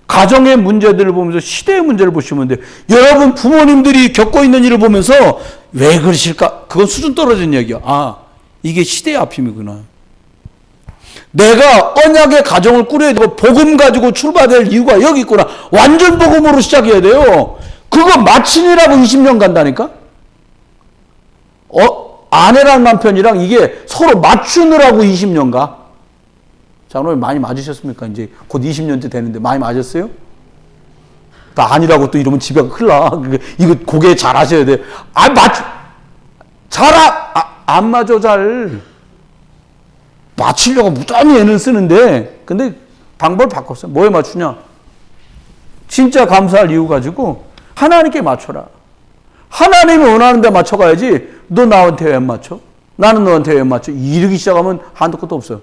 가정의 문제들을 보면서 시대의 문제를 보시면 돼요. 여러분 부모님들이 겪고 있는 일을 보면서 왜 그러실까? 그건 수준 떨어진 얘기야. 이게 시대의 아픔이구나. 내가 언약의 가정을 꾸려야 되고 복음 가지고 출발될 이유가 여기 있구나. 완전 복음으로 시작해야 돼요. 그거 마친이라고 20년 간다니까? 아내랑 남편이랑 이게 서로 맞추느라고 20년 가. 장로님 많이 맞으셨습니까? 이제 곧 20년째 되는데 많이 맞았어요? 아니라고 또 이러면 집에 큰일 나. 이거 고개 잘 하셔야 돼. 안 맞아 잘. 맞추려고 무단히 애는 쓰는데 근데 방법을 바꿨어요. 뭐에 맞추냐? 진짜 감사할 이유 가지고 하나님께 맞춰라. 하나님이 원하는 데 맞춰가야지 너 나한테 왜 안 맞춰? 나는 너한테 왜 안 맞춰? 이러기 시작하면 한도 끝도 없어요.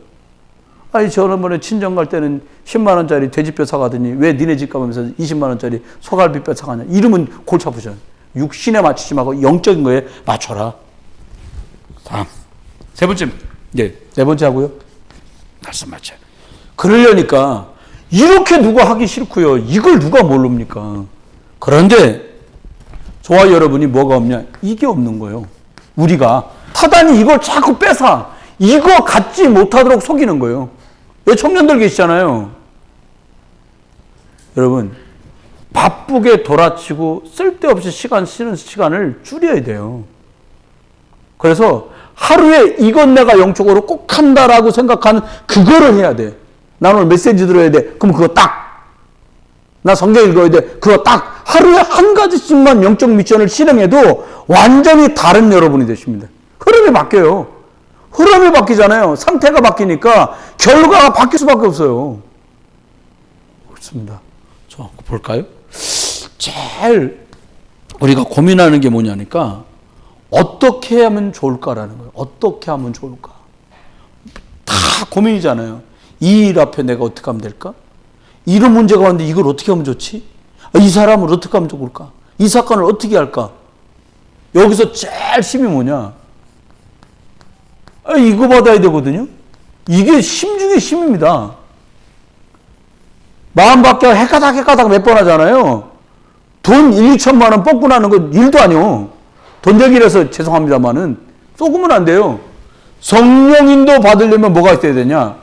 저번에 친정 갈 때는 10만 원짜리 돼지뼈 사가더니 왜 니네 집 가면서 20만 원짜리 소갈비뼈 사가냐? 이러면 골치 아프잖아요. 육신에 맞추지 말고 영적인 거에 맞춰라. 다음. 세 번째. 네 번째 하고요. 말씀 맞춰요. 그러려니까 이렇게 누가 하기 싫고요. 이걸 누가 모릅니까? 그런데 저와 여러분이 뭐가 없냐? 이게 없는 거예요. 우리가 사단이 이걸 자꾸 뺏어. 이거 갖지 못하도록 속이는 거예요. 왜 청년들 계시잖아요. 여러분 바쁘게 돌아치고 쓸데없이 쓰는 시간을 줄여야 돼요. 그래서 하루에 이건 내가 영적으로 꼭 한다라고 생각하는 그거를 해야 돼. 나 오늘 메시지 들어야 돼. 그럼 그거 딱. 나 성경 읽어야 돼. 그거 딱. 하루에 한 가지씩만 영적 미션을 실행해도 완전히 다른 여러분이 되십니다. 흐름이 바뀌어요. 흐름이 바뀌잖아요. 상태가 바뀌니까 결과가 바뀔 수밖에 없어요. 그렇습니다. 자, 볼까요? 제일 우리가 고민하는 게 뭐냐니까 어떻게 하면 좋을까라는 거예요. 어떻게 하면 좋을까? 다 고민이잖아요. 이 일 앞에 내가 어떻게 하면 될까? 이런 문제가 왔는데 이걸 어떻게 하면 좋지? 이 사람을 어떻게 하면 좋을까? 이 사건을 어떻게 할까? 여기서 제일 힘이 뭐냐? 이거 받아야 되거든요. 이게 힘 중에 힘입니다. 마음밖에 헷가닥 몇 번 하잖아요. 돈 1, 2천만 원 뻥꾸 나는 건 일도 아니요. 돈 얘기라서 죄송합니다만은 쏘구면 안 돼요. 성령인도 받으려면 뭐가 있어야 되냐?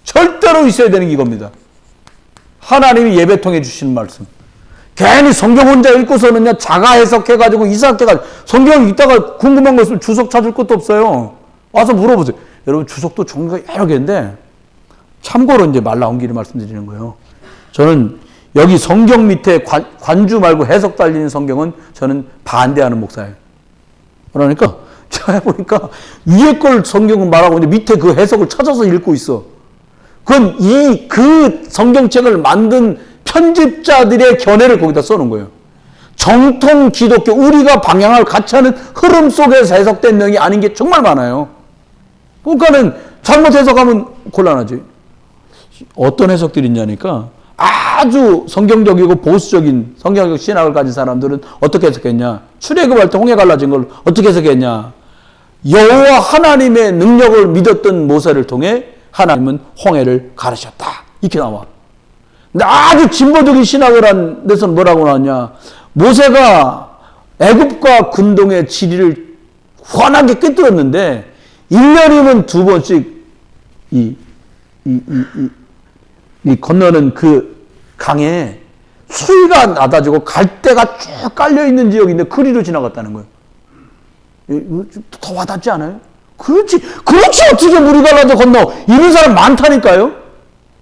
절대로 있어야 되는 게 이겁니다. 하나님이 예배통해 주시는 말씀. 괜히 성경 혼자 읽고서는 자가 해석해가지고 이상해가지고 성경 읽다가 궁금한 거 있으면 주석 찾을 것도 없어요. 와서 물어보세요. 여러분 주석도 종류가 여러 개인데 참고로 이제 말 나온 길에 말씀드리는 거예요. 저는 여기 성경 밑에 관주 말고 해석 달리는 성경은 저는 반대하는 목사예요. 그러니까 제가 해보니까 위에 걸 성경은 말하고 있는데 밑에 그 해석을 찾아서 읽고 있어. 그건 그 성경책을 만든 편집자들의 견해를 거기다 써놓은 거예요. 정통 기독교, 우리가 방향을 같이 하는 흐름 속에서 해석된 내용이 아닌 게 정말 많아요. 그러니까는 잘못 해석하면 곤란하지. 어떤 해석들이 있냐니까 아주 성경적이고 보수적인 성경적 신학을 가진 사람들은 어떻게 해석했냐. 출애굽할 때 홍해 갈라진 걸 어떻게 해석했냐. 여호와 하나님의 능력을 믿었던 모세를 통해 하나님은 홍해를 가르셨다. 이렇게 나와. 근데 아주 진보적인 신학을 한 데서는 뭐라고 나왔냐. 모세가 애굽과 근동의 지리를 훤하게 꿰뚫었는데 1년이면 2번씩 이 건너는 그 강에 수위가 낮아지고 갈대가 쭉 깔려있는 지역인데 그리로 지나갔다는 거예요. 더 와닿지 않아요? 그렇지 어떻게 물이 갈라져 건너 이런 사람 많다니까요.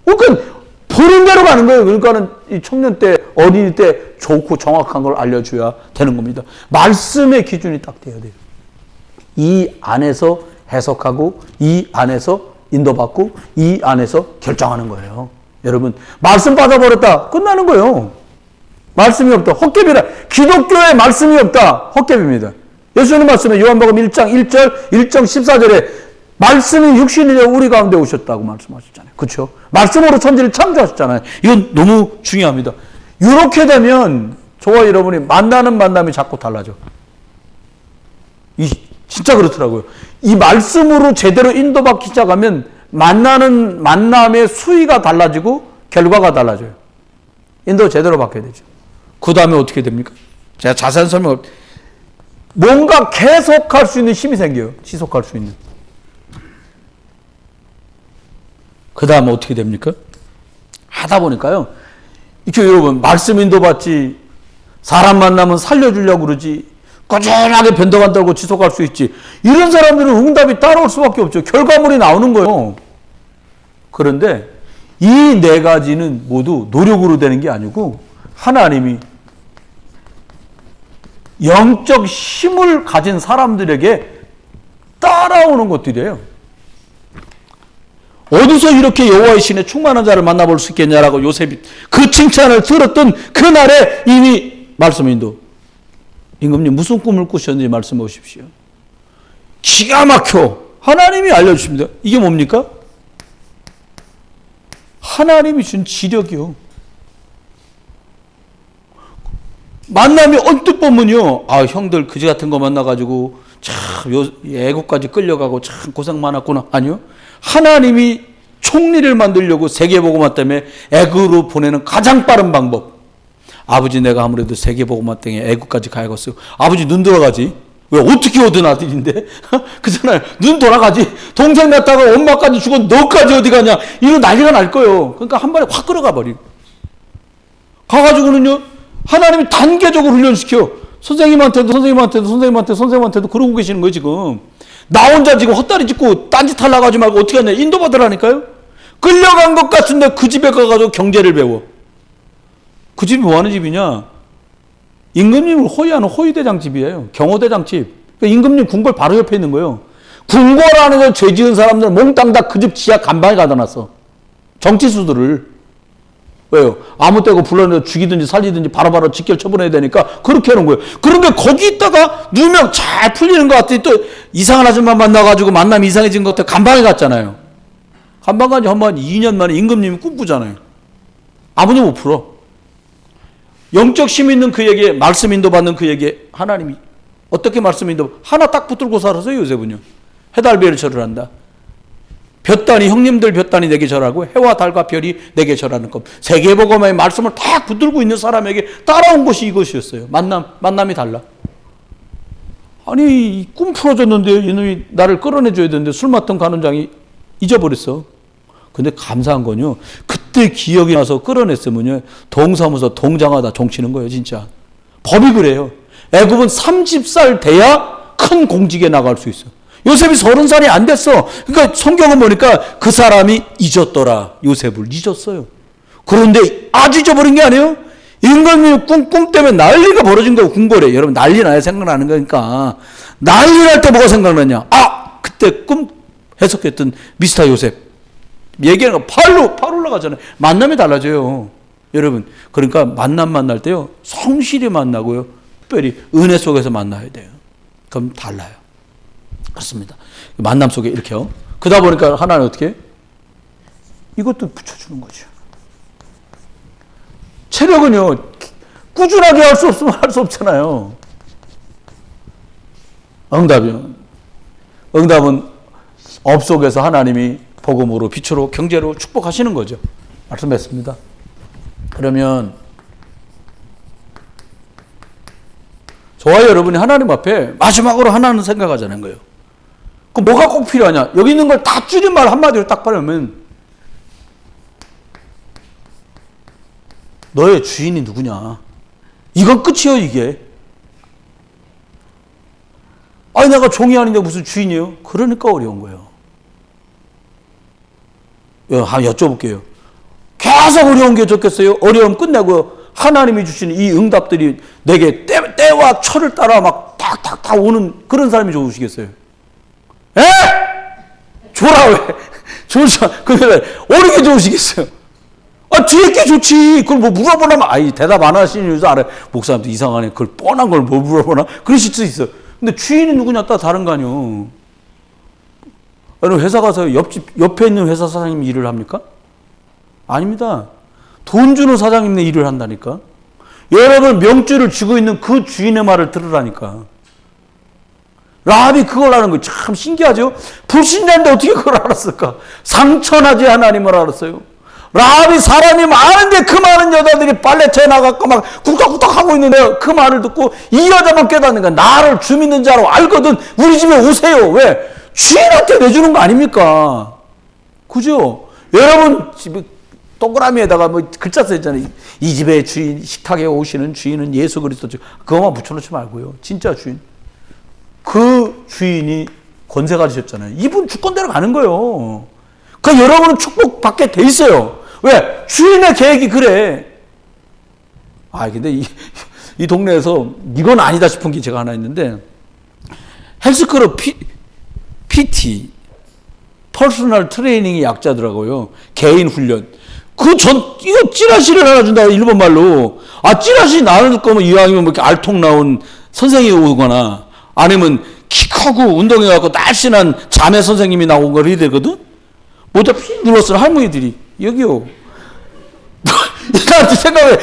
그러니까 보는 대로 가는 거예요. 그러니까는 이 청년 때 어린이 때 좋고 정확한 걸 알려줘야 되는 겁니다. 말씀의 기준이 딱 돼야 돼요. 이 안에서 해석하고 이 안에서 인도받고 이 안에서 결정하는 거예요. 여러분 말씀 받아버렸다 끝나는 거예요. 말씀이 없다 헛개비라. 기독교에 말씀이 없다 헛개비입니다. 예수님 말씀에 요한복음 1장 1절 1장 14절에 말씀이 육신이 되어 우리 가운데 오셨다고 말씀하셨잖아요. 그렇죠? 말씀으로 천지를 창조하셨잖아요. 이건 너무 중요합니다. 이렇게 되면 저와 여러분이 만나는 만남이 자꾸 달라져. 진짜 그렇더라고요. 이 말씀으로 제대로 인도받기 시작하면 만나는 만남의 수위가 달라지고 결과가 달라져요. 인도 제대로 받게 되죠. 그 다음에 어떻게 됩니까? 제가 자세한 설명을 뭔가 계속할 수 있는 힘이 생겨요. 지속할 수 있는. 그 다음에 어떻게 됩니까? 하다 보니까요. 이렇게 여러분 말씀 인도받지 사람 만나면 살려주려고 그러지 꾸준하게 변덕안 떨고 지속할 수 있지. 이런 사람들은 응답이 따라올 수밖에 없죠. 결과물이 나오는 거예요. 그런데 이 네 가지는 모두 노력으로 되는 게 아니고 하나님이 영적 힘을 가진 사람들에게 따라오는 것들이에요. 어디서 이렇게 여호와의 신에 충만한 자를 만나볼 수 있겠냐라고 요셉이 그 칭찬을 들었던 그날에 이미 말씀인도 임금님 무슨 꿈을 꾸셨는지 말씀해 보십시오. 기가 막혀 하나님이 알려주십니다. 이게 뭡니까? 하나님이 준 지력이요. 만남이 언뜻 보면요. 아 형들 그지 같은 거 만나가지고 참 애국까지 끌려가고 참 고생 많았구나. 아니요. 하나님이 총리를 만들려고 세계복음화 때문에 애국으로 보내는 가장 빠른 방법. 아버지 내가 아무래도 세계복음화 때문에 애국까지 가야겠어요. 아버지 눈 돌아가지. 왜 어떻게 얻은 아들인데? 그잖아요. 눈 돌아가지. 동생 낳다가 엄마까지 죽어 너까지 어디 가냐. 이런 난리가 날 거예요. 그러니까 한 번에 확 끌어가 버리고. 가가지고는요. 하나님이 단계적으로 훈련시켜. 선생님한테도 그러고 계시는 거예요 지금. 나 혼자 지금 헛다리 짚고 딴짓 하려고 하지 말고 어떻게 하냐. 인도받으라니까요. 끌려간 것 같은데 그 집에 가가지고 경제를 배워. 그 집이 뭐 하는 집이냐. 임금님을 호위하는 호위대장 집이에요. 경호대장 집. 그러니까 임금님 궁궐 바로 옆에 있는 거예요. 궁궐 안에서 죄 지은 사람들 몽땅 다 그 집 지하 간방에 가다 놨어. 정치수들을. 왜요? 아무 때고 불러내서 죽이든지 살리든지 바로바로 직결 처분해야 되니까 그렇게 하는 거예요. 그런데 거기 있다가 누명 잘 풀리는 것 같더니 또 이상한 아줌마 만나가지고 만남이 이상해진 것 같아 간방에 갔잖아요. 한방간지 한번 2년 만에 임금님이 꿈꾸잖아요. 아무도 못 풀어. 영적 힘 있는 그에게, 말씀 인도받는 그에게 하나님이 어떻게 말씀 인도, 하나 딱 붙들고 살았어요. 요셉은요. 해달별을 절을 한다. 볕단이, 형님들 볕단이 내게 절하고 해와 달과 별이 내게 절하는 것. 세계복음의 말씀을 딱 붙들고 있는 사람에게 따라온 것이 이것이었어요. 만남이 달라. 아니, 꿈 풀어줬는데 이놈이 나를 끌어내줘야 되는데 술 맡던 간원장이 잊어버렸어. 근데 감사한 건요, 그때 기억이 나서 끌어냈으면요, 동사무소 동장하다 종치는 거예요. 진짜 법이 그래요. 애굽은 30살 돼야 큰 공직에 나갈 수 있어. 요셉이 30살이 안 됐어. 그러니까 성경은 보니까 그 사람이 잊었더라. 요셉을 잊었어요. 그런데 아주 잊어버린 게 아니에요. 임금님 꿈 때문에 난리가 벌어진 거예요. 궁궐에. 여러분, 난리 나야 생각나는 거니까. 난리 날 때 뭐가 생각나냐? 아, 그때 꿈 해석했던 미스터 요셉. 얘기하는 거 팔 올라가잖아요. 만남이 달라져요. 여러분, 그러니까 만날 때요, 성실히 만나고요, 특별히 은혜 속에서 만나야 돼요. 그럼 달라요. 그렇습니다. 만남 속에 이렇게요. 그러다 보니까 하나는 어떻게? 이것도 붙여주는 거죠. 체력은요, 꾸준하게 할 수 없으면 할 수 없잖아요. 응답은 업 속에서 하나님이 복음으로, 빛으로, 경제로 축복하시는 거죠. 말씀했습니다. 그러면 저와 여러분이 하나님 앞에 마지막으로 하나는 생각하자는 거예요. 그 뭐가 꼭 필요하냐? 여기 있는 걸 다 줄임말 한마디로 딱 바르면 너의 주인이 누구냐? 이건 끝이에요, 이게. 아니, 내가 종이 아닌데 무슨 주인이에요? 그러니까 어려운 거예요. 여쭤볼게요. 계속 어려운 게 좋겠어요? 어려움 끝내고 하나님이 주시는 이 응답들이 내게 때와 철을 따라 막 탁탁탁 오는 그런 사람이 좋으시겠어요? 에? 줘라, 왜? 좋으시면, 어느 게 좋으시겠어요? 아, 뒤에 게 좋지. 그걸 뭐 물어보려면, 아이, 대답 안 하시는 줄 알아요. 목사님도 이상하네. 그걸 뻔한 걸 뭐 물어보나? 그러실 수 있어. 근데 주인이 누구냐 따라 다른 거 아니요. 여러분, 회사 가서 옆에 있는 회사 사장님 일을 합니까? 아닙니다. 돈 주는 사장님네 일을 한다니까. 여러분, 명줄을 쥐고 있는 그 주인의 말을 들으라니까. 라합이 그걸 아는 거 참 신기하죠? 불신자인데 어떻게 그걸 알았을까? 상처나지 하나님을 알았어요. 라합이 사람이 많은데 그 많은 여자들이 빨래터에 나가고 막 굴떡굴떡 하고 있는데 그 말을 듣고 이 여자만 깨닫는 거야. 나를 주 믿는 자로 알거든 우리 집에 오세요. 왜? 주인한테 내주는 거 아닙니까? 그죠? 여러분 집에 동그라미에다가 뭐 글자 써있잖아요. 이 집의 주인, 식탁에 오시는 주인은 예수 그리스도. 그것만 붙여놓지 말고요. 진짜 주인. 그 주인이 권세 가지셨잖아요. 이분 주권대로 가는 거예요. 그러니까 여러분은 축복받게 돼 있어요. 왜? 주인의 계획이 그래. 근데 이 동네에서 이건 아니다 싶은 게 제가 하나 있는데, 헬스클럽 PT, 퍼스널 트레이닝의 약자더라고요. 개인 훈련. 이거 찌라시를 하나 준다고, 일본 말로. 찌라시 나눌 거면 이왕이면 뭐 이렇게 알통 나온 선생이 오거나, 아니면 키 크고 운동해갖고 날씬한 자매 선생님이 나온 걸 해야 되거든? 모자 피 눌렀을 할머니들이, 여기요. 나한테 생각해.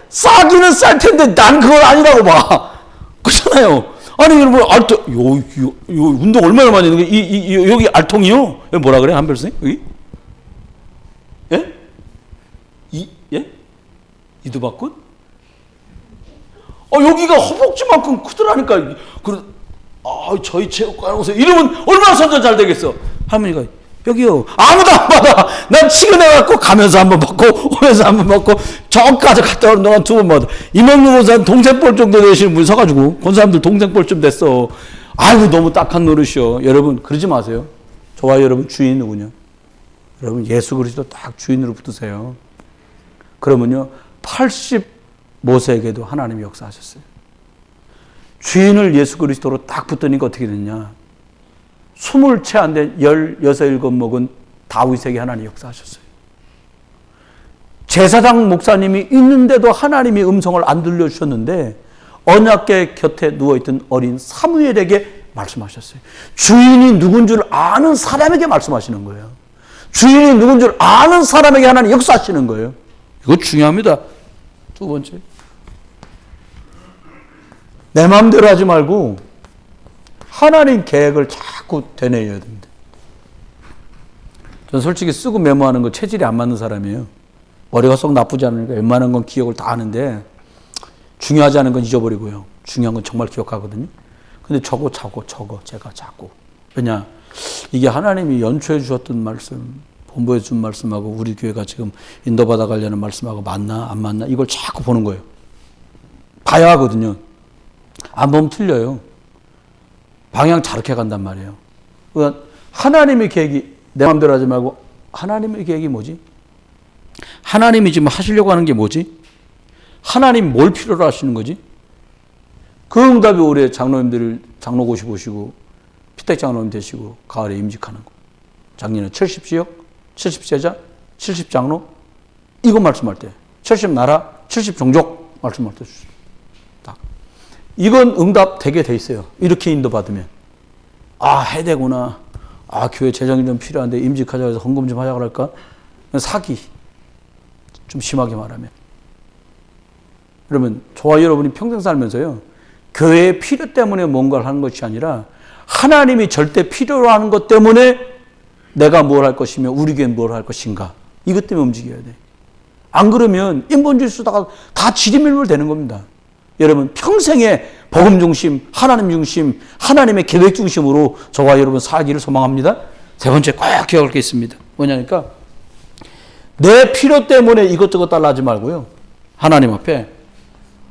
싸기는 쌀 텐데 난 그걸 아니라고 봐. 그렇잖아요. 아니, 여러분, 요 운동 얼마나 많이 했는 거예요? 여기 알통이요? 여기 뭐라 그래? 한별생? 여기? 예? 예? 이두박근? 여기가 허벅지만큼 크더라니까. 저희 체육관 오세요. 이러면 얼마나 선전 잘 되겠어. 할머니가, 여기요. 아무도 안 받아. 난 치근해갖고 가면서 한번 받고, 오면서 한번 받고, 저까지 갔다 오는 동안 2번 받아. 이명루 권사는 동생볼 정도 되시는 분 서가지고, 그 사람들 동생볼 좀 됐어. 아이고, 너무 딱한 노릇이요. 여러분, 그러지 마세요. 저와 여러분 주인 누구냐? 여러분, 예수 그리스도 딱 주인으로 붙으세요. 그러면요, 85세에게도 하나님이 역사하셨어요. 주인을 예수 그리스도로 딱 붙으니까 어떻게 됐냐? 20 채 안 된 16, 7 먹은 다윗에게 하나님이 역사하셨어요. 제사장 목사님이 있는데도 하나님이 음성을 안 들려주셨는데 언약궤 곁에 누워있던 어린 사무엘에게 말씀하셨어요. 주인이 누군 줄 아는 사람에게 말씀하시는 거예요. 주인이 누군 줄 아는 사람에게 하나님 역사하시는 거예요. 이거 중요합니다. 두 번째. 내 마음대로 하지 말고 하나님 계획을 자꾸 되뇌어야 됩니다. 전 솔직히 쓰고 메모하는 거 체질이 안 맞는 사람이에요. 머리가 썩 나쁘지 않으니까 웬만한 건 기억을 다 하는데 중요하지 않은 건 잊어버리고요. 중요한 건 정말 기억하거든요. 근데 적어 제가 자꾸. 왜냐? 이게 하나님이 연초해 주셨던 말씀, 본부에 준 말씀하고 우리 교회가 지금 인도받아 가려는 말씀하고 맞나 안 맞나 이걸 자꾸 보는 거예요. 봐야 하거든요. 안 보면 틀려요. 방향 자르게 간단 말이에요. 그러니까 하나님의 계획이 내 마음대로 하지 말고 하나님의 계획이 뭐지? 하나님이 지금 하시려고 하는 게 뭐지? 하나님 뭘 필요로 하시는 거지? 그 응답이 올해 장로님들 장로고시 보시고 피택 장로님 되시고 가을에 임직하는 거. 작년에 70지역, 70세자, 70장로 이거 말씀할 때 70나라, 70종족 말씀할 때 주시죠. 딱. 이건 응답 되게 돼 있어요. 이렇게 인도받으면. 아, 해야 되구나. 아, 교회 재정이 좀 필요한데 임직하자 해서 헌금 좀 하자 그럴까? 사기. 좀 심하게 말하면. 그러면 저와 여러분이 평생 살면서요. 교회의 필요 때문에 뭔가를 하는 것이 아니라 하나님이 절대 필요로 하는 것 때문에 내가 뭘 할 것이며 우리 교회는 뭘 할 것인가. 이것 때문에 움직여야 돼. 안 그러면 인본주의 쓰다가 다 지리멸물 되는 겁니다. 여러분 평생에 복음 중심, 하나님 중심, 하나님의 계획 중심으로 저와 여러분 살기를 소망합니다. 세 번째 꼭 기억할 게 있습니다. 뭐냐니까 내 필요 때문에 이것저것 달라 하지 말고요. 하나님 앞에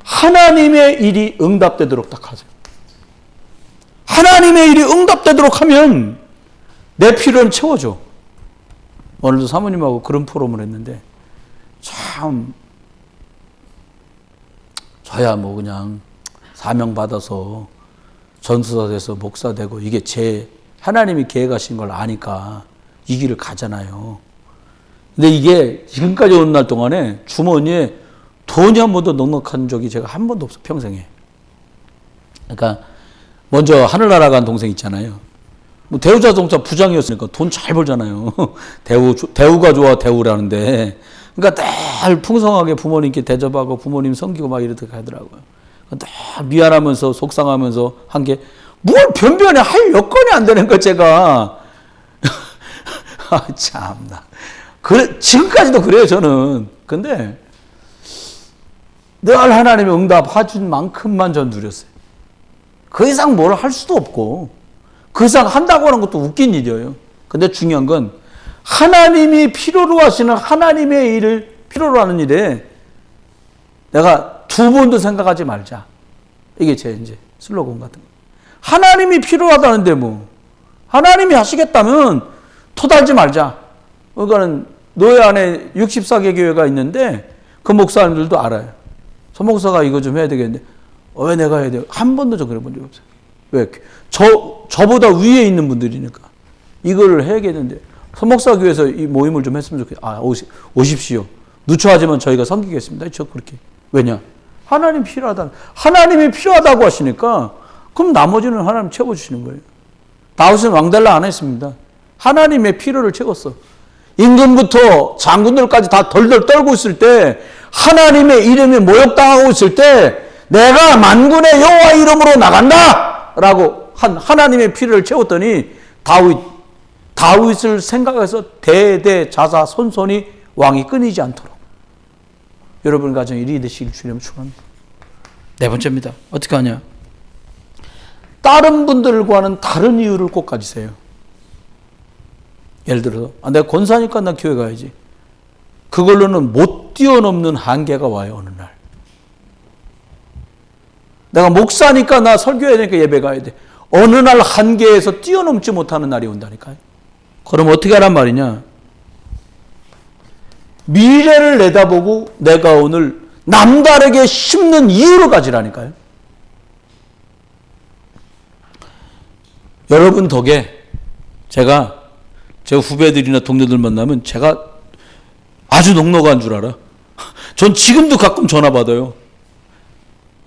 하나님의 일이 응답되도록 딱 하세요. 하나님의 일이 응답되도록 하면 내 필요는 채워줘. 오늘도 사모님하고 그런 포럼을 했는데 참 저야 뭐 그냥 사명 받아서 전수사 돼서 목사 되고 이게 제 하나님이 계획하신 걸 아니까 이 길을 가잖아요. 근데 이게 지금까지 오는 날 동안에 주머니에 돈이 한 번도 넉넉한 적이 제가 한 번도 없어 평생에. 그러니까 먼저 하늘나라 간 동생 있잖아요. 뭐 대우자동차 부장이었으니까 돈 잘 벌잖아요. 대우가 좋아 대우라는데. 그러니까 늘 풍성하게 부모님께 대접하고 부모님 섬기고 막 이렇게 하더라고요. 늘 미안하면서 속상하면서 한 게 뭘 변변에 할 여건이 안 되는 거 제가. 아 참나. 그래 지금까지도 그래요 저는. 근데 늘 하나님의 응답 하준 만큼만 전 누렸어요. 그 이상 뭘 할 수도 없고 그 이상 한다고 하는 것도 웃긴 일이에요. 근데 중요한 건 하나님이 필요로 하시는 하나님의 일을 필요로 하는 일에 내가 두 번도 생각하지 말자. 이게 제 이제 슬로건 같은 거. 하나님이 필요하다는데 뭐 하나님이 하시겠다면 토달지 말자. 그러니까는 노예 안에 64개 교회가 있는데 그 목사님들도 알아요. 서 목사가 이거 좀 해야 되겠는데 왜 내가 해야 돼요? 한 번도 저 그래 본 적이 없어요. 왜? 저보다 위에 있는 분들이니까 이걸 해야겠는데 서목사 교회에서 이 모임을 좀 했으면 좋겠어요. 아, 오십시오. 누추하지만 저희가 섬기겠습니다. 저 그렇게. 왜냐? 하나님 필요하다. 하나님이 필요하다고 하시니까 그럼 나머지는 하나님 채워주시는 거예요. 다윗은 왕달라 안 했습니다. 하나님의 필요를 채웠어. 임금부터 장군들까지 다 덜덜 떨고 있을 때 하나님의 이름이 모욕당하고 있을 때 내가 만군의 여호와 이름으로 나간다! 라고 한 하나님의 필요를 채웠더니 다윗을 생각해서 대대자자 손손이 왕이 끊이지 않도록 여러분 가정 일이 되시길 주님 축원합니다. 네 번째입니다. 어떻게 하냐? 다른 분들과는 다른 이유를 꼭 가지세요. 예를 들어서 내가 권사니까 나 교회 가야지. 그걸로는 못 뛰어넘는 한계가 와요. 어느 날. 내가 목사니까 나 설교해야 되니까 예배 가야 돼. 어느 날 한계에서 뛰어넘지 못하는 날이 온다니까요. 그럼 어떻게 하란 말이냐? 미래를 내다보고 내가 오늘 남다르게 심는 이유를 가지라니까요. 여러분 덕에 제가 제 후배들이나 동료들 만나면 제가 아주 넉넉한 줄 알아. 전 지금도 가끔 전화 받아요.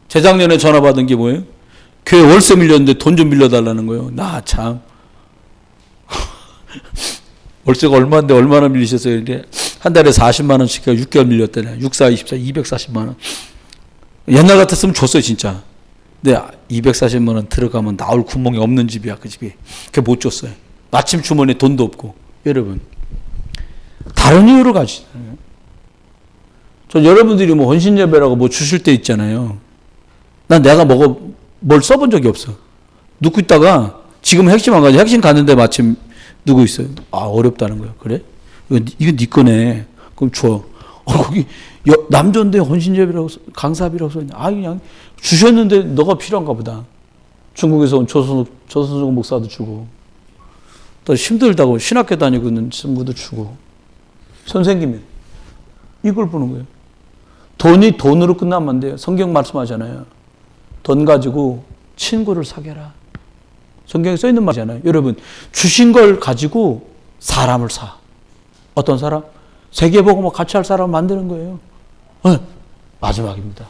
재작년에 전화 받은 게 뭐예요? 교회 월세 밀렸는데 돈 좀 빌려달라는 거예요. 나 참. 월세가 얼마인데 얼마나 밀리셨어요? 근데 한 달에 40만 원씩 6개월 밀렸다네. 6, 4, 24, 240만 원. 옛날 같았으면 줬어요, 진짜. 근데 240만 원 들어가면 나올 구멍이 없는 집이야, 그 집이. 그게 못 줬어요. 마침 주머니에 돈도 없고. 여러분, 다른 이유로 가시잖아요. 저 여러분들이 뭐 헌신예배라고 뭐 주실 때 있잖아요. 난 내가 뭘 써본 적이 없어. 넣고 있다가 지금 핵심 안 가지. 핵심 가는데 마침 누구 있어요. 아, 어렵다는 거예요. 그래? 이거 네 거네. 그럼 줘. 거기 남조인데 헌신예배라고 강사비라고 써있네. 아, 그냥 주셨는데 너가 필요한가 보다. 중국에서 온 조선족 목사도 주고, 또 힘들다고 신학교 다니고 있는 친구도 주고, 선생님이 이걸 보는 거예요. 돈이 돈으로 끝나면 안 돼요. 성경 말씀하잖아요. 돈 가지고 친구를 사귀라. 성경에 써 있는 말이잖아요. 여러분, 주신 걸 가지고 사람을 사. 어떤 사람? 세계복음을 같이 할 사람을 만드는 거예요. 마지막입니다.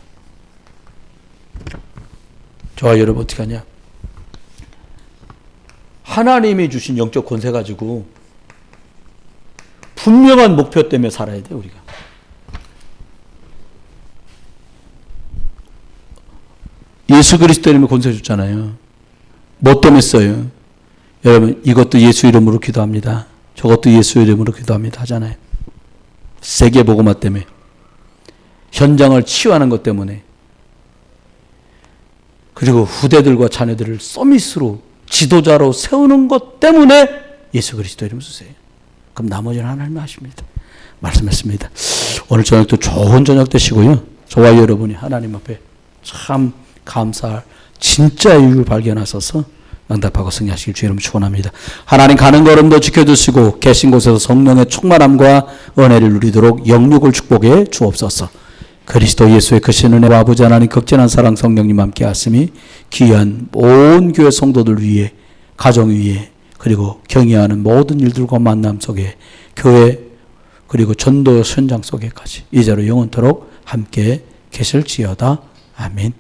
저와 여러분 어떻게 하냐? 하나님이 주신 영적 권세 가지고 분명한 목표 때문에 살아야 돼요, 우리가. 예수 그리스도 이름에 권세 줬잖아요. 뭐 때문에 써요? 여러분, 이것도 예수 이름으로 기도합니다. 저것도 예수 이름으로 기도합니다. 하잖아요. 세계복음화 때문에. 현장을 치유하는 것 때문에. 그리고 후대들과 자녀들을 서밋으로 지도자로 세우는 것 때문에 예수 그리스도 이름 쓰세요. 그럼 나머지는 하나님이 하십니다. 말씀했습니다. 오늘 저녁도 좋은 저녁 되시고요. 저와 여러분이 하나님 앞에 참 감사할 진짜 이유를 발견하셔서 응답하고 승리하시길 주의 이름으로 축원합니다. 하나님 가는 걸음도 지켜주시고 계신 곳에서 성령의 충만함과 은혜를 누리도록 영육을 축복해 주옵소서. 그리스도 예수의 크신 은혜와 아버지 하나님 극진한 사랑 성령님 함께 하심이 귀한 온 교회 성도들 위해, 가정 위에, 그리고 경외하는 모든 일들과 만남 속에, 교회 그리고 전도 현장 속에까지 이제로 영원토록 함께 계실지어다. 아멘.